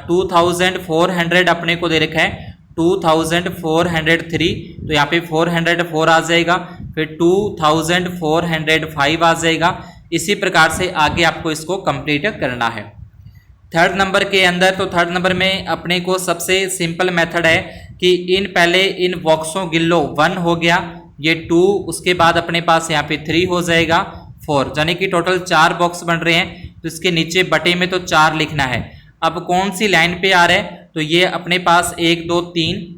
2400 अपने को दे रखा है, 2403, तो यहाँ पे 404 आ जाएगा, फिर 2405 आ जाएगा। इसी प्रकार से आगे आपको इसको कंप्लीट करना है। थर्ड नंबर के अंदर, तो थर्ड नंबर में अपने को सबसे सिंपल मेथड है कि पहले इन बॉक्सों गिल्लो 1 हो गया, ये 2, उसके बाद अपने पास यहाँ पे 3 हो जाएगा, 4, यानी कि टोटल 4 बॉक्स बन रहे हैं। तो इसके नीचे बटे में तो 4 लिखना है। अब कौन सी लाइन पे आ रहा है, तो ये अपने पास 1 2 3,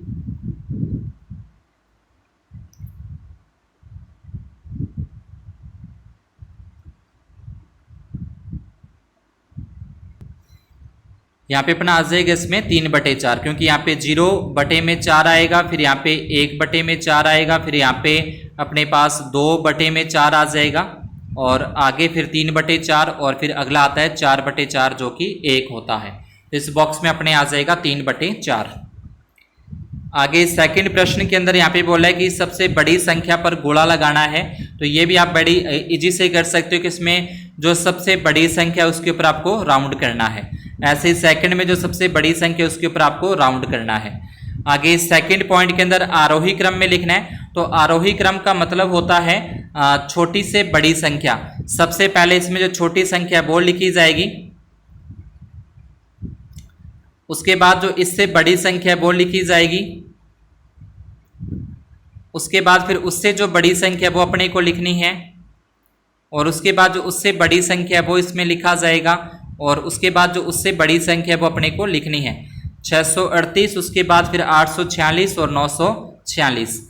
यहाँ पे अपना आ जाएगा इसमें 3/4, क्योंकि यहाँ पे 0/4 आएगा, फिर यहाँ पे 1/4 आएगा, फिर यहाँ पे अपने पास 2/4 आ जाएगा और आगे फिर 3/4 और फिर अगला आता है 4/4 जो कि 1 होता है। तो इस बॉक्स में अपने आ जाएगा 3/4। आगे सेकंड प्रश्न के अंदर यहाँ पे बोला है कि सबसे बड़ी संख्या पर गोला लगाना है, तो ये भी आप बड़ी इजी से कर सकते हो कि इसमें जो सबसे बड़ी संख्या है उसके ऊपर आपको राउंड करना है। ऐसे ही सेकंड में जो सबसे बड़ी संख्या है उसके ऊपर आपको राउंड करना है। आगे सेकंड पॉइंट के अंदर आरोही क्रम में लिखना है, तो आरोही क्रम का मतलब होता है छोटी से बड़ी संख्या। सबसे पहले इसमें जो छोटी संख्या वो लिखी जाएगी, उसके बाद जो इससे बड़ी संख्या वो लिखी जाएगी, उसके बाद फिर उससे जो बड़ी संख्या वो अपने को लिखनी है, और उसके बाद जो उससे बड़ी संख्या वो इसमें लिखा जाएगा, और उसके बाद जो उससे बड़ी संख्या वो अपने को लिखनी है 638, उसके बाद फिर 846 और 946।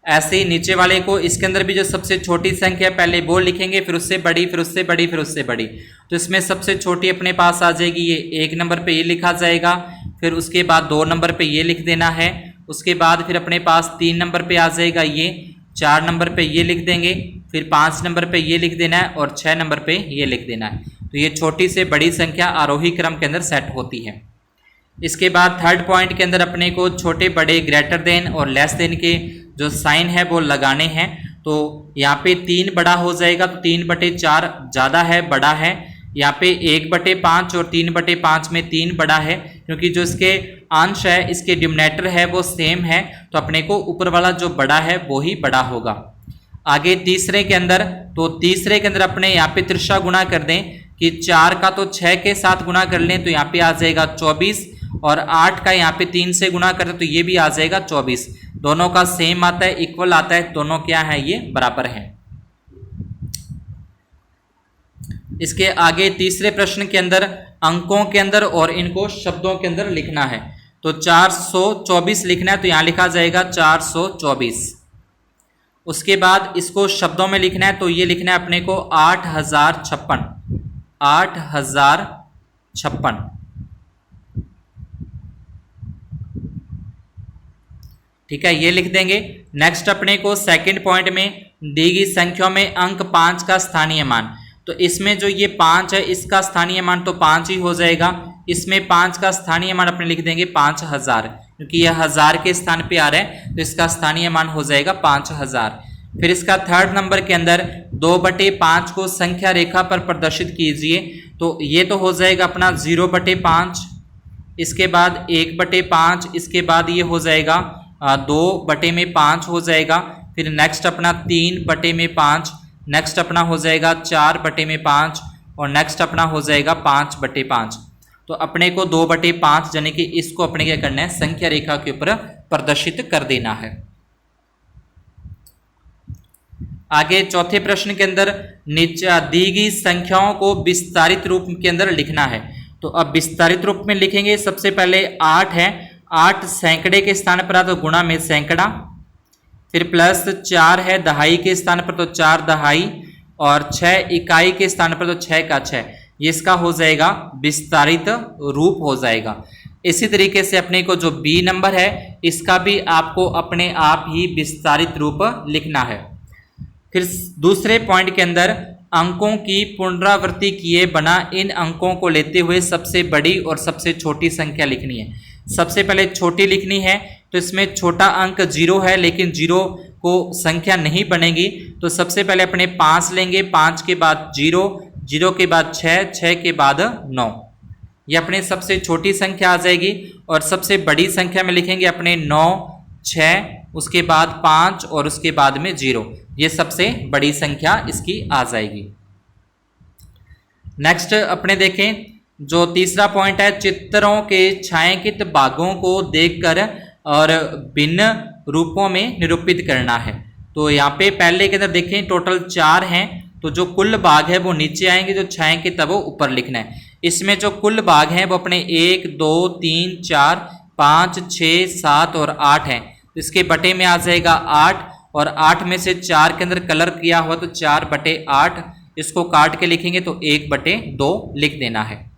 ऐसे ही नीचे वाले को इसके अंदर भी जो सबसे छोटी संख्या पहले वो लिखेंगे, फिर उससे बड़ी, फिर उससे बड़ी, फिर उससे बड़ी। तो इसमें सबसे छोटी अपने पास आ जाएगी, ये 1 नंबर पे ये लिखा जाएगा, फिर उसके बाद 2 नंबर पे ये लिख देना है, उसके बाद फिर अपने पास 3 नंबर पे आ जाएगा ये, 4 नंबर पे ये लिख देंगे, फिर 5 नंबर पे ये लिख देना है, और 6 नंबर पे ये लिख देना है। तो ये छोटी से बड़ी संख्या आरोही क्रम के अंदर सेट होती है। इसके बाद थर्ड पॉइंट के अंदर अपने को छोटे बड़े ग्रेटर देन और लेस देन के जो साइन है वो लगाने हैं। तो यहाँ पे 3 बड़ा हो जाएगा, तो 3/4 ज़्यादा है, बड़ा है। यहाँ पे 1/5 और 3/5 में 3 बड़ा है, क्योंकि जो इसके अंश है, इसके डिनोमिनेटर है वो सेम है, तो अपने को ऊपर वाला जो बड़ा है वो ही बड़ा होगा। आगे तीसरे के अंदर, तो तीसरे के अंदर अपने यहाँ पे तिरछा गुणा कर दें कि 4 का तो 6 के साथ गुणा कर लें, तो यहाँ पे आ जाएगा 24, और 8 का यहाँ पे 3 से गुणा करें तो ये भी आ जाएगा 24। दोनों का सेम आता है, इक्वल आता है, दोनों क्या है, ये बराबर है। इसके आगे तीसरे प्रश्न के अंदर अंकों के अंदर और इनको शब्दों के अंदर लिखना है। तो 424 लिखना है, तो यहाँ लिखा जाएगा 424। उसके बाद इसको शब्दों में लिखना है, तो ये लिखना है अपने को 8056, 8056। ठीक है, ये लिख देंगे। नेक्स्ट अपने को सेकंड पॉइंट में दी गई संख्याओं में अंक 5 का स्थानीय मान, तो इसमें जो ये 5 है इसका स्थानीय मान तो 5 ही हो जाएगा। इसमें 5 का स्थानीय मान अपने लिख देंगे 5000, क्योंकि यह 1000 के स्थान पे आ रहा है, तो इसका स्थानीय मान हो जाएगा 5000। फिर इसका थर्ड नंबर के अंदर 2/5 को संख्या रेखा पर प्रदर्शित कीजिए, तो ये तो हो जाएगा अपना 0/5, इसके बाद 1/5, इसके बाद ये हो जाएगा 2/5 हो जाएगा। फिर नेक्स्ट अपना 3/5, नेक्स्ट अपना हो जाएगा 4/5, और नेक्स्ट अपना हो जाएगा 5/5। तो अपने को 2/5 यानी कि इसको अपने क्या करना है, संख्या रेखा के ऊपर प्रदर्शित कर देना है। आगे चौथे प्रश्न के अंदर नीचे दी गई संख्याओं को विस्तारित रूप के अंदर लिखना है। तो अब विस्तारित रूप में लिखेंगे, सबसे पहले 8 है, 8 सैकड़े के स्थान पर आ तो गुणा में सैकड़ा, फिर प्लस 4 है दहाई के स्थान पर तो 4 दहाई, और 6 इकाई के स्थान पर तो 6 का 6। ये इसका हो जाएगा विस्तारित रूप हो जाएगा। इसी तरीके से अपने को जो बी नंबर है इसका भी आपको अपने आप ही विस्तारित रूप लिखना है। फिर दूसरे पॉइंट के अंदर अंकों की पुनरावृत्ति किए बना इन अंकों को लेते हुए सबसे बड़ी और सबसे छोटी संख्या लिखनी है। सबसे पहले छोटी लिखनी है, तो इसमें छोटा अंक 0 है, लेकिन 0 को संख्या नहीं बनेगी, तो सबसे पहले अपने 5 लेंगे, 5 के बाद 0, 0 के बाद 6, 6 के बाद 9। ये अपने सबसे छोटी संख्या आ जाएगी। और सबसे बड़ी संख्या में लिखेंगे अपने 9, 6, उसके बाद 5 और उसके बाद में 0। ये सबसे बड़ी संख्या इसकी आ जाएगी। नेक्स्ट अपने देखें जो तीसरा पॉइंट है, चित्रों के छायांकित भागों को देखकर और भिन्न रूपों में निरूपित करना है। तो यहाँ पे पहले के अंदर देखें टोटल 4 हैं, तो जो कुल भाग है वो नीचे आएंगे, जो छायांकित है वो ऊपर लिखना है। इसमें जो कुल भाग हैं वो अपने 1, 2, 3, 4, 5, 6, 7 और 8 हैं। इसके बटे में आ जाएगा 8, और 8 में से 4 के अंदर कलर किया हुआ तो 4/8, इसको काट के लिखेंगे तो 1/2 लिख देना है।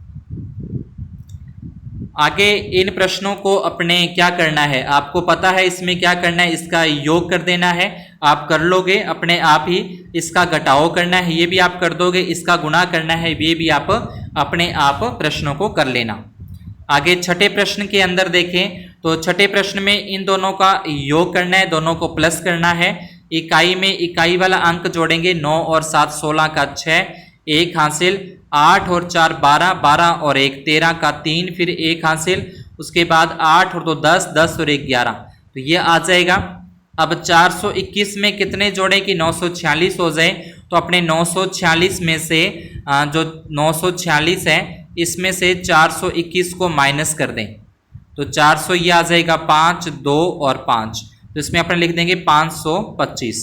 आगे इन प्रश्नों को अपने क्या करना है, आपको पता है इसमें क्या करना है, इसका योग कर देना है। आप कर लोगे अपने आप ही। इसका घटाव करना है, ये भी आप कर दोगे। इसका गुणा करना है, ये भी आप अपने आप प्रश्नों को कर लेना। आगे छठे प्रश्न के अंदर देखें तो छठे प्रश्न में इन दोनों का योग करना है, दोनों को प्लस करना है। इकाई में इकाई वाला अंक जोड़ेंगे, 9 और 7 16 का 6, 1 हासिल, 8 और 4 12, 12 और 1 13 का 3, फिर 1 हासिल, उसके बाद 8 और 2 10, 10 और 1 11, तो ये आ जाएगा। अब 421 में कितने जोड़े कि 946 हो जाए, तो अपने 946 में से जो 946 है इसमें से 421 को माइनस कर दें, तो 400 ये आ जाएगा 5, 2 और 5, तो इसमें अपने लिख देंगे 525।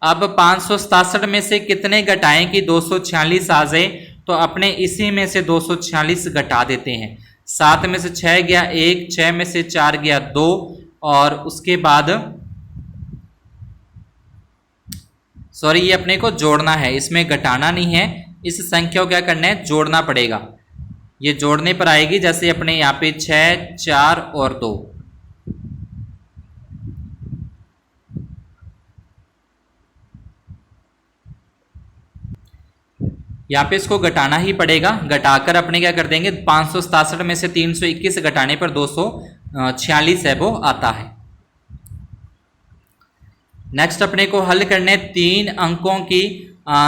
अब 567 में से कितने घटाएं कि 246 आ जाए, तो अपने इसी में से 246 घटा देते हैं। 7 में से 6 गया 1, 6 में से 4 गया 2, और उसके बाद सॉरी ये अपने को जोड़ना है, इसमें घटाना नहीं है। इस संख्या को क्या करना है, जोड़ना पड़ेगा। ये जोड़ने पर आएगी, जैसे अपने यहाँ पे 6, 4 और 2, यहाँ पे इसको घटाना ही पड़ेगा। घटाकर अपने क्या कर देंगे, 567 में से 321 घटाने पर 246 है वो आता है। नेक्स्ट अपने को हल करने 3 अंकों की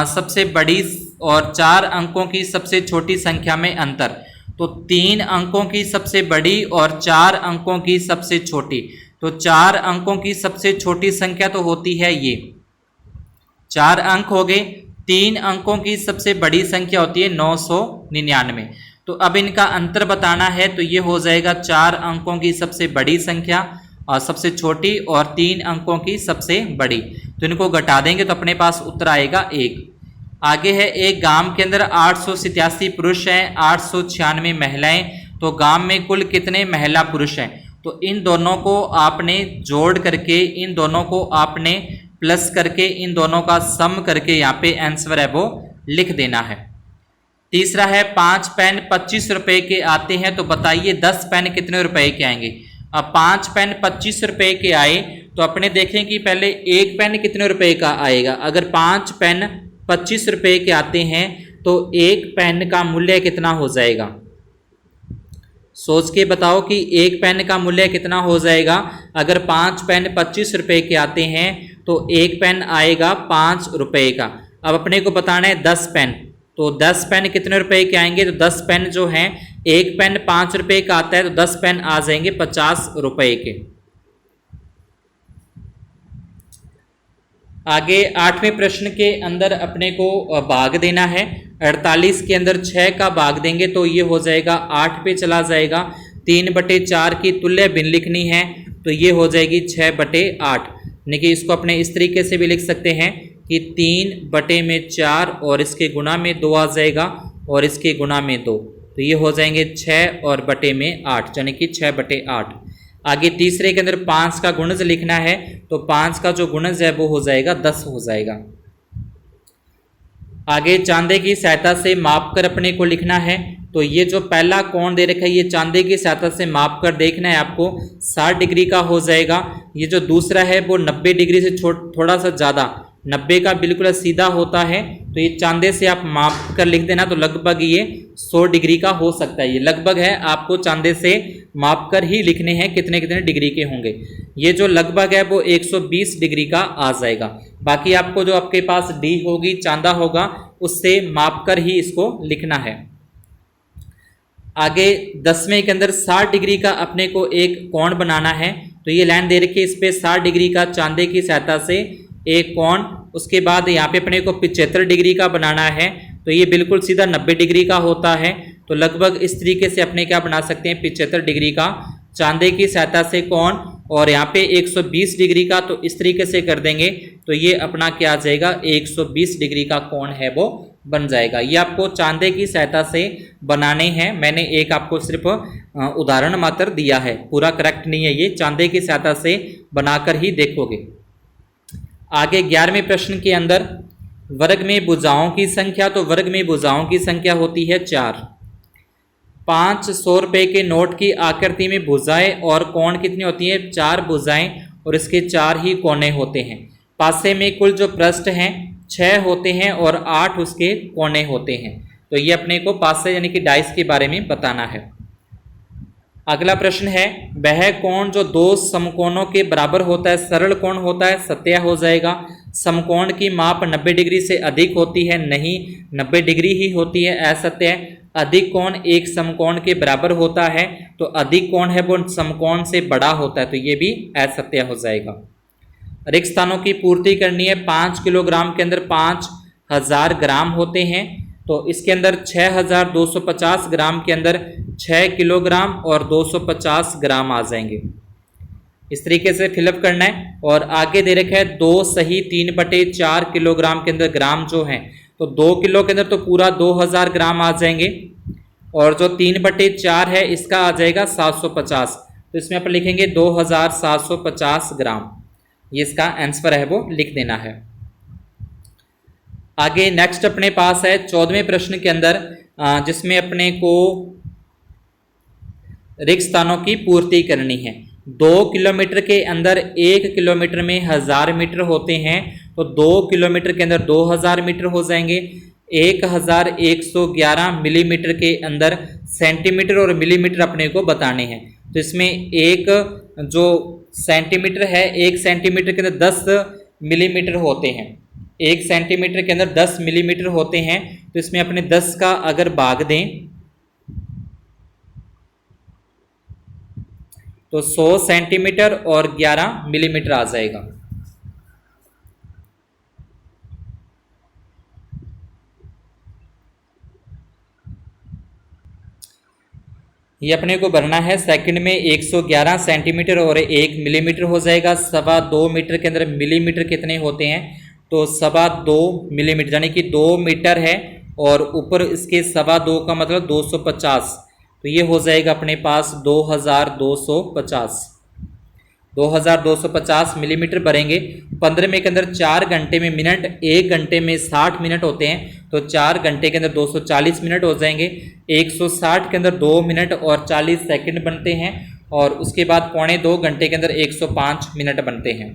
सबसे बड़ी और 4 अंकों की सबसे छोटी संख्या में अंतर। तो 3 अंकों की सबसे बड़ी और 4 अंकों की सबसे छोटी, तो 4 अंकों की सबसे छोटी संख्या तो होती है ये 4 अंक हो गए। 3 अंकों की सबसे बड़ी संख्या होती है 999। तो अब इनका अंतर बताना है, तो ये हो जाएगा 4 अंकों की सबसे बड़ी संख्या और सबसे छोटी, और 3 अंकों की सबसे बड़ी, तो इनको घटा देंगे तो अपने पास उत्तर आएगा 1। आगे है, एक गांव के अंदर 887 पुरुष हैं, 896 महिलाएं, तो गांव में कुल कितने महिला पुरुष हैं। तो इन दोनों को आपने जोड़ करके, इन दोनों को आपने प्लस करके, इन दोनों का सम करके यहाँ पे आंसर है वो लिख देना है। तीसरा है, 5 पेन 25 रुपए के आते हैं, तो बताइए 10 पेन कितने रुपए के आएंगे। अब 5 पेन 25 रुपए के आए, तो अपने देखें कि पहले एक पेन कितने रुपए का आएगा। अगर 5 पेन 25 रुपए के आते हैं तो एक पेन का मूल्य कितना हो जाएगा, सोच के बताओ कि एक पेन का मूल्य कितना हो जाएगा। अगर 5 पेन 25 रुपए के आते हैं तो एक पेन आएगा 5 रुपए का। अब अपने को बताना है 10 पेन, तो 10 पेन कितने रुपए के आएंगे। तो 10 पेन जो हैं, एक पेन 5 रुपए का आता है, तो 10 पेन आ जाएंगे 50 रुपए के। आगे 8वें प्रश्न के अंदर अपने को भाग देना है। 48 के अंदर 6 का भाग देंगे तो ये हो जाएगा 8 पे चला जाएगा। 3/4 की तुल्य भिन्न लिखनी है, तो ये हो जाएगी 6/8। यानी कि इसको अपने इस तरीके से भी लिख सकते हैं कि 3/4 और इसके गुणा में 2 आ जाएगा, और इसके गुणा में 2, तो ये हो जाएंगे 6 और बटे में 8, यानी कि 6/8। आगे तीसरे के अंदर 5 का गुणज लिखना है, तो 5 का जो गुणज है वो हो जाएगा 10 हो जाएगा। आगे चांदे की सहायता से माप कर अपने को लिखना है, तो ये जो पहला कोण दे रखा है ये चांदे की सहायता से माप कर देखना है आपको, 60 डिग्री का हो जाएगा। ये जो दूसरा है वो 90 डिग्री से थोड़ा सा ज़्यादा, 90 का बिल्कुल सीधा होता है, तो ये चांदे से आप माप कर लिख देना, तो लगभग ये 100 डिग्री का हो सकता है। ये लगभग है, आपको चांदे से माप कर ही लिखने हैं कितने कितने डिग्री के होंगे। ये जो लगभग है वो 120 डिग्री का आ जाएगा। बाकी आपको जो आपके पास डी होगी, चांदा होगा, उससे माप कर ही इसको लिखना है। आगे 10वें के अंदर 60 डिग्री का अपने को एक कोण बनाना है, तो ये लाइन दे रखी है, इस पे 60 डिग्री का चांदे की सहायता से एक कोण। उसके बाद यहाँ पे अपने को 75 डिग्री का बनाना है, तो ये बिल्कुल सीधा 90 डिग्री का होता है, तो लगभग इस तरीके से अपने क्या बना सकते हैं 75 डिग्री का चांदे की सहायता से कोण, और यहाँ पे 120 डिग्री का, तो इस तरीके से कर देंगे तो ये अपना क्या आ जाएगा 120 डिग्री का कोण है वो बन जाएगा। ये आपको चांदे की सहायता से बनाने हैं, मैंने एक आपको सिर्फ उदाहरण मात्र दिया है, पूरा करेक्ट नहीं है, ये चांदे की सहायता से बनाकर ही देखोगे। आगे 11वें प्रश्न के अंदर वर्ग में भुजाओं की संख्या, तो वर्ग में भुजाओं की संख्या होती है 4। 500 रुपये के नोट की आकृति में भुजाएं और कोण कितनी होती है, 4 भुजाएं और इसके 4 ही कोने होते हैं। पासे में कुल जो पृष्ठ हैं 6 होते हैं और 8 उसके कोने होते हैं, तो ये अपने को पासे यानी कि डाइस के बारे में बताना है। अगला प्रश्न है, वह कोण जो दो समकोणों के बराबर होता है सरल कोण होता है, सत्य हो जाएगा। समकोण की माप 90 डिग्री से अधिक होती है, नहीं 90 डिग्री ही होती है, असत्य है। अधिक कोण एक समकोण के बराबर होता है, तो अधिक कोण है वो समकोण से बड़ा होता है, तो ये भी असत्य हो जाएगा। रिक्त स्थानों की पूर्ति करनी है, 5 किलोग्राम के अंदर 5000 ग्राम होते हैं, तो इसके अंदर 6250 ग्राम के अंदर 6 किलोग्राम और 250 ग्राम आ जाएंगे। इस तरीके से फिलअप करना है। और आगे दे रखा है 2 सही 3/4 किलोग्राम के अंदर ग्राम जो है, तो 2 किलो के अंदर तो पूरा 2000 ग्राम आ जाएंगे, और जो 3/4 है इसका आ जाएगा 750, तो इसमें अपन लिखेंगे 2750 ग्राम। ये इसका आंसर है वो लिख देना है। आगे नेक्स्ट अपने पास है 14वें प्रश्न के अंदर, जिसमें अपने को रिक्त स्थानों की पूर्ति करनी है। 2 किलोमीटर के अंदर 1 किलोमीटर में 1000 मीटर होते हैं, तो 2 किलोमीटर के अंदर 2000 मीटर हो जाएंगे। 1111 मिलीमीटर के अंदर सेंटीमीटर और मिलीमीटर अपने को बताने हैं, तो इसमें एक जो सेंटीमीटर है, 1 सेंटीमीटर के अंदर 10 मिलीमीटर होते हैं, 1 सेंटीमीटर के अंदर 10 मिलीमीटर होते हैं, तो इसमें अपने 10 का अगर भाग दें तो 100 सेंटीमीटर और 11 मिलीमीटर आ जाएगा। ये अपने को भरना है, सेकंड में 111 सेंटीमीटर और 1 मिलीमीटर हो जाएगा। 2.25 मीटर के अंदर मिलीमीटर कितने होते हैं, तो 2.25 मिलीमीटर, यानी कि 2 मीटर है और ऊपर इसके 2.25 का मतलब 250, तो ये हो जाएगा अपने पास 2250 मिलीमीटर भरेंगे। 15 के अंदर 4 घंटे में मिनट, 1 घंटे में 60 मिनट होते हैं, तो 4 घंटे के अंदर 240 मिनट हो जाएंगे। 160 के अंदर 2 मिनट और 40 सेकंड बनते हैं, और उसके बाद 2.25 घंटे के अंदर 105 मिनट बनते हैं।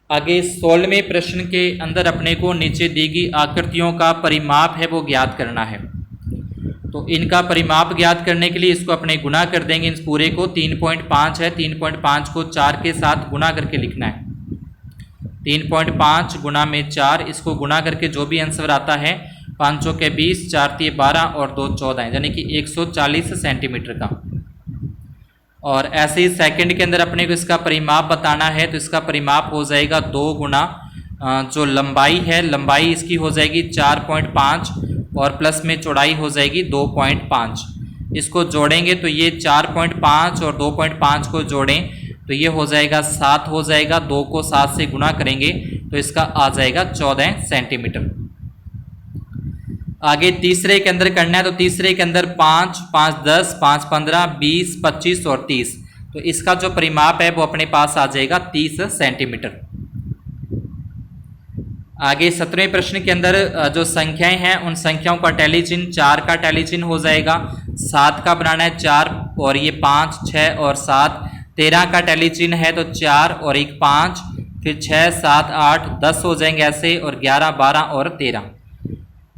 आगे 16वें प्रश्न के अंदर अपने को नीचे दी गई आकृतियों का परिमाप है वो ज्ञात करना है। तो इनका परिमाप ज्ञात करने के लिए इसको अपने गुना कर देंगे, इस पूरे को 3.5 है, 3.5 को 4 के साथ गुना करके लिखना है। 3.5 गुना में 4, इसको गुना करके जो भी आंसर आता है, 5 के 20, 4 3 12 और 2 14, यानी कि 140 सेंटीमीटर का। और ऐसे ही सेकंड के अंदर अपने को इसका परिमाप बताना है, तो इसका परिमाप हो जाएगा 2 गुना जो लंबाई है, लंबाई इसकी हो जाएगी 4.5 और प्लस में चौड़ाई हो जाएगी 2.5। इसको जोड़ेंगे तो ये 4.5 और 2.5 को जोड़ें तो ये हो जाएगा 7 हो जाएगा, 2 को 7 से गुना करेंगे तो इसका आ जाएगा 14 सेंटीमीटर। आगे तीसरे के अंदर करना है, तो तीसरे के अंदर 5, 5 10, 5 15, 20, 25 और 30, तो इसका जो परिमाप है वो अपने पास आ जाएगा 30 सेंटीमीटर। आगे 17वें प्रश्न के अंदर जो संख्याएं हैं उन संख्याओं का टैली चिन्ह 4 का टैली चिन्ह हो जाएगा, 7 का बनाना है 4 और ये 5, 6 और 7, 13 का टैली चिन्ह है तो 4 और 1 5, फिर 6 7 8 10 हो जाएंगे ऐसे, और 11 12 और 13।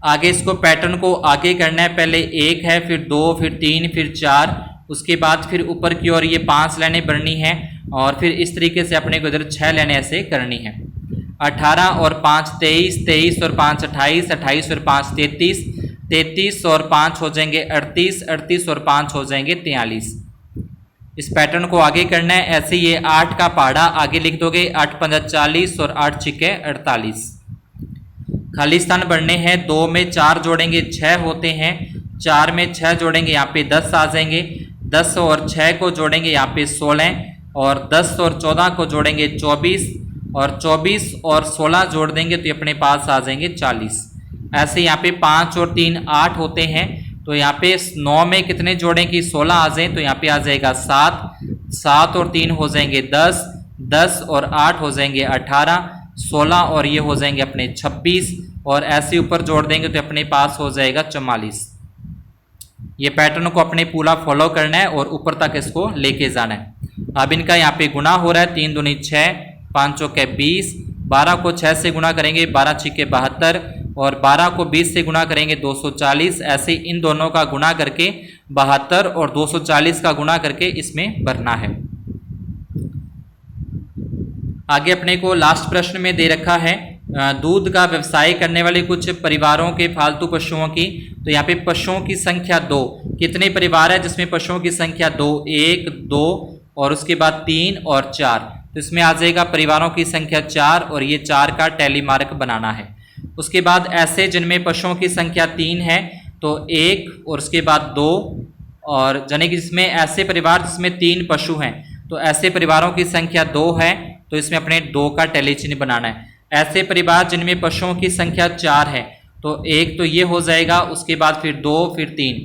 आगे इसको पैटर्न को आगे करना है, पहले 1 है, फिर 2, फिर 3, फिर 4, उसके बाद फिर ऊपर की ओर ये 5 लाइनें बननी है, और फिर इस तरीके से अपने को इधर 6 लाइनें ऐसे करनी है। 18 और 5 23, 23 और 5 28, 28 और 5 33, 33 और 5 हो जाएंगे 38, 38 और 5 हो जाएंगे 43। इस पैटर्न को आगे करना है, ऐसे ये 8 का पहाड़ा आगे लिख दोगे, 8 15 40 और 8 6 48। खाली स्थान बढ़ने हैं, 2 में 4 जोड़ेंगे 6 होते हैं, 4 में 6 जोड़ेंगे यहाँ पे 10 आ जाएंगे, 10 और 6 को जोड़ेंगे यहाँ पे 16, और 10 और 14 को जोड़ेंगे 24, और 24 और 16 जोड़ देंगे तो ये अपने पास आ जाएंगे 40। ऐसे यहाँ पे 5 और 3 8 होते हैं, तो यहाँ पे 9 में कितने जोड़ें कि 16 आ जाए, तो यहाँ पे आ जाएगा 7, 7 और 3 हो जाएंगे 10, 10 और 8 हो जाएंगे 18, 16 और ये हो जाएंगे अपने 26, और ऐसे ऊपर जोड़ देंगे तो अपने पास हो जाएगा 44। ये पैटर्न को अपने पूरा फॉलो करना है और ऊपर तक इसको लेके जाना है। अब इनका यहाँ पे गुना हो रहा है, 3 दूनी 6, 5 चौके 20, 12 को 6 से गुना करेंगे 12 छिके 72, और 12 को 20 से गुना करेंगे 240। ऐसे इन दोनों का गुना करके 72 और 240 का गुणा करके इसमें भरना है। आगे अपने को लास्ट प्रश्न में दे रखा है दूध का व्यवसाय करने वाले कुछ परिवारों के फालतू पशुओं की। तो यहाँ पे पशुओं की संख्या 2, कितने परिवार है जिसमें पशुओं की संख्या 2, 1, 2 और उसके बाद 3 और 4। तो इसमें आ जाएगा परिवारों की संख्या 4 और ये 4 का टैली मार्क बनाना है। उसके बाद ऐसे जिनमें पशुओं की संख्या 3 है तो 1 और उसके बाद 2, और यानी कि जिसमें ऐसे परिवार जिसमें 3 पशु हैं तो ऐसे परिवारों की संख्या 2 है तो इसमें अपने 2 का टैली चिन्ह बनाना है। ऐसे परिवार जिनमें पशुओं की संख्या 4 है तो 1 तो ये हो जाएगा, उसके बाद फिर 2 फिर 3,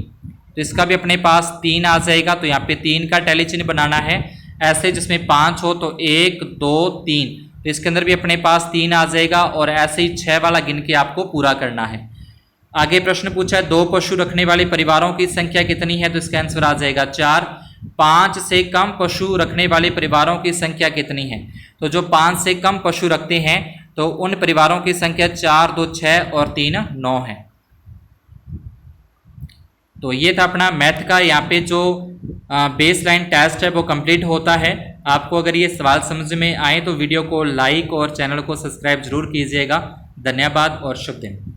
तो इसका भी अपने पास 3 आ जाएगा तो यहाँ पे 3 का टैली चिन्ह बनाना है। ऐसे जिसमें 5 हो तो 1 2 3, तो इसके अंदर भी अपने पास 3 आ जाएगा और ऐसे ही 6 वाला गिन के आपको पूरा करना है। आगे प्रश्न पूछा है 2 पशु रखने वाले परिवारों की संख्या कितनी है, तो इसका आंसर आ जाएगा 4। 5 से कम पशु रखने वाले परिवारों की संख्या कितनी है, तो जो 5 से कम पशु रखते हैं तो उन परिवारों की संख्या 4 2 6 और 3 9 है। तो ये था अपना मैथ का यहाँ पे जो बेस लाइन टेस्ट है वो कंप्लीट होता है। आपको अगर ये सवाल समझ में आए तो वीडियो को लाइक और चैनल को सब्सक्राइब जरूर कीजिएगा। धन्यवाद और शुभ दिन।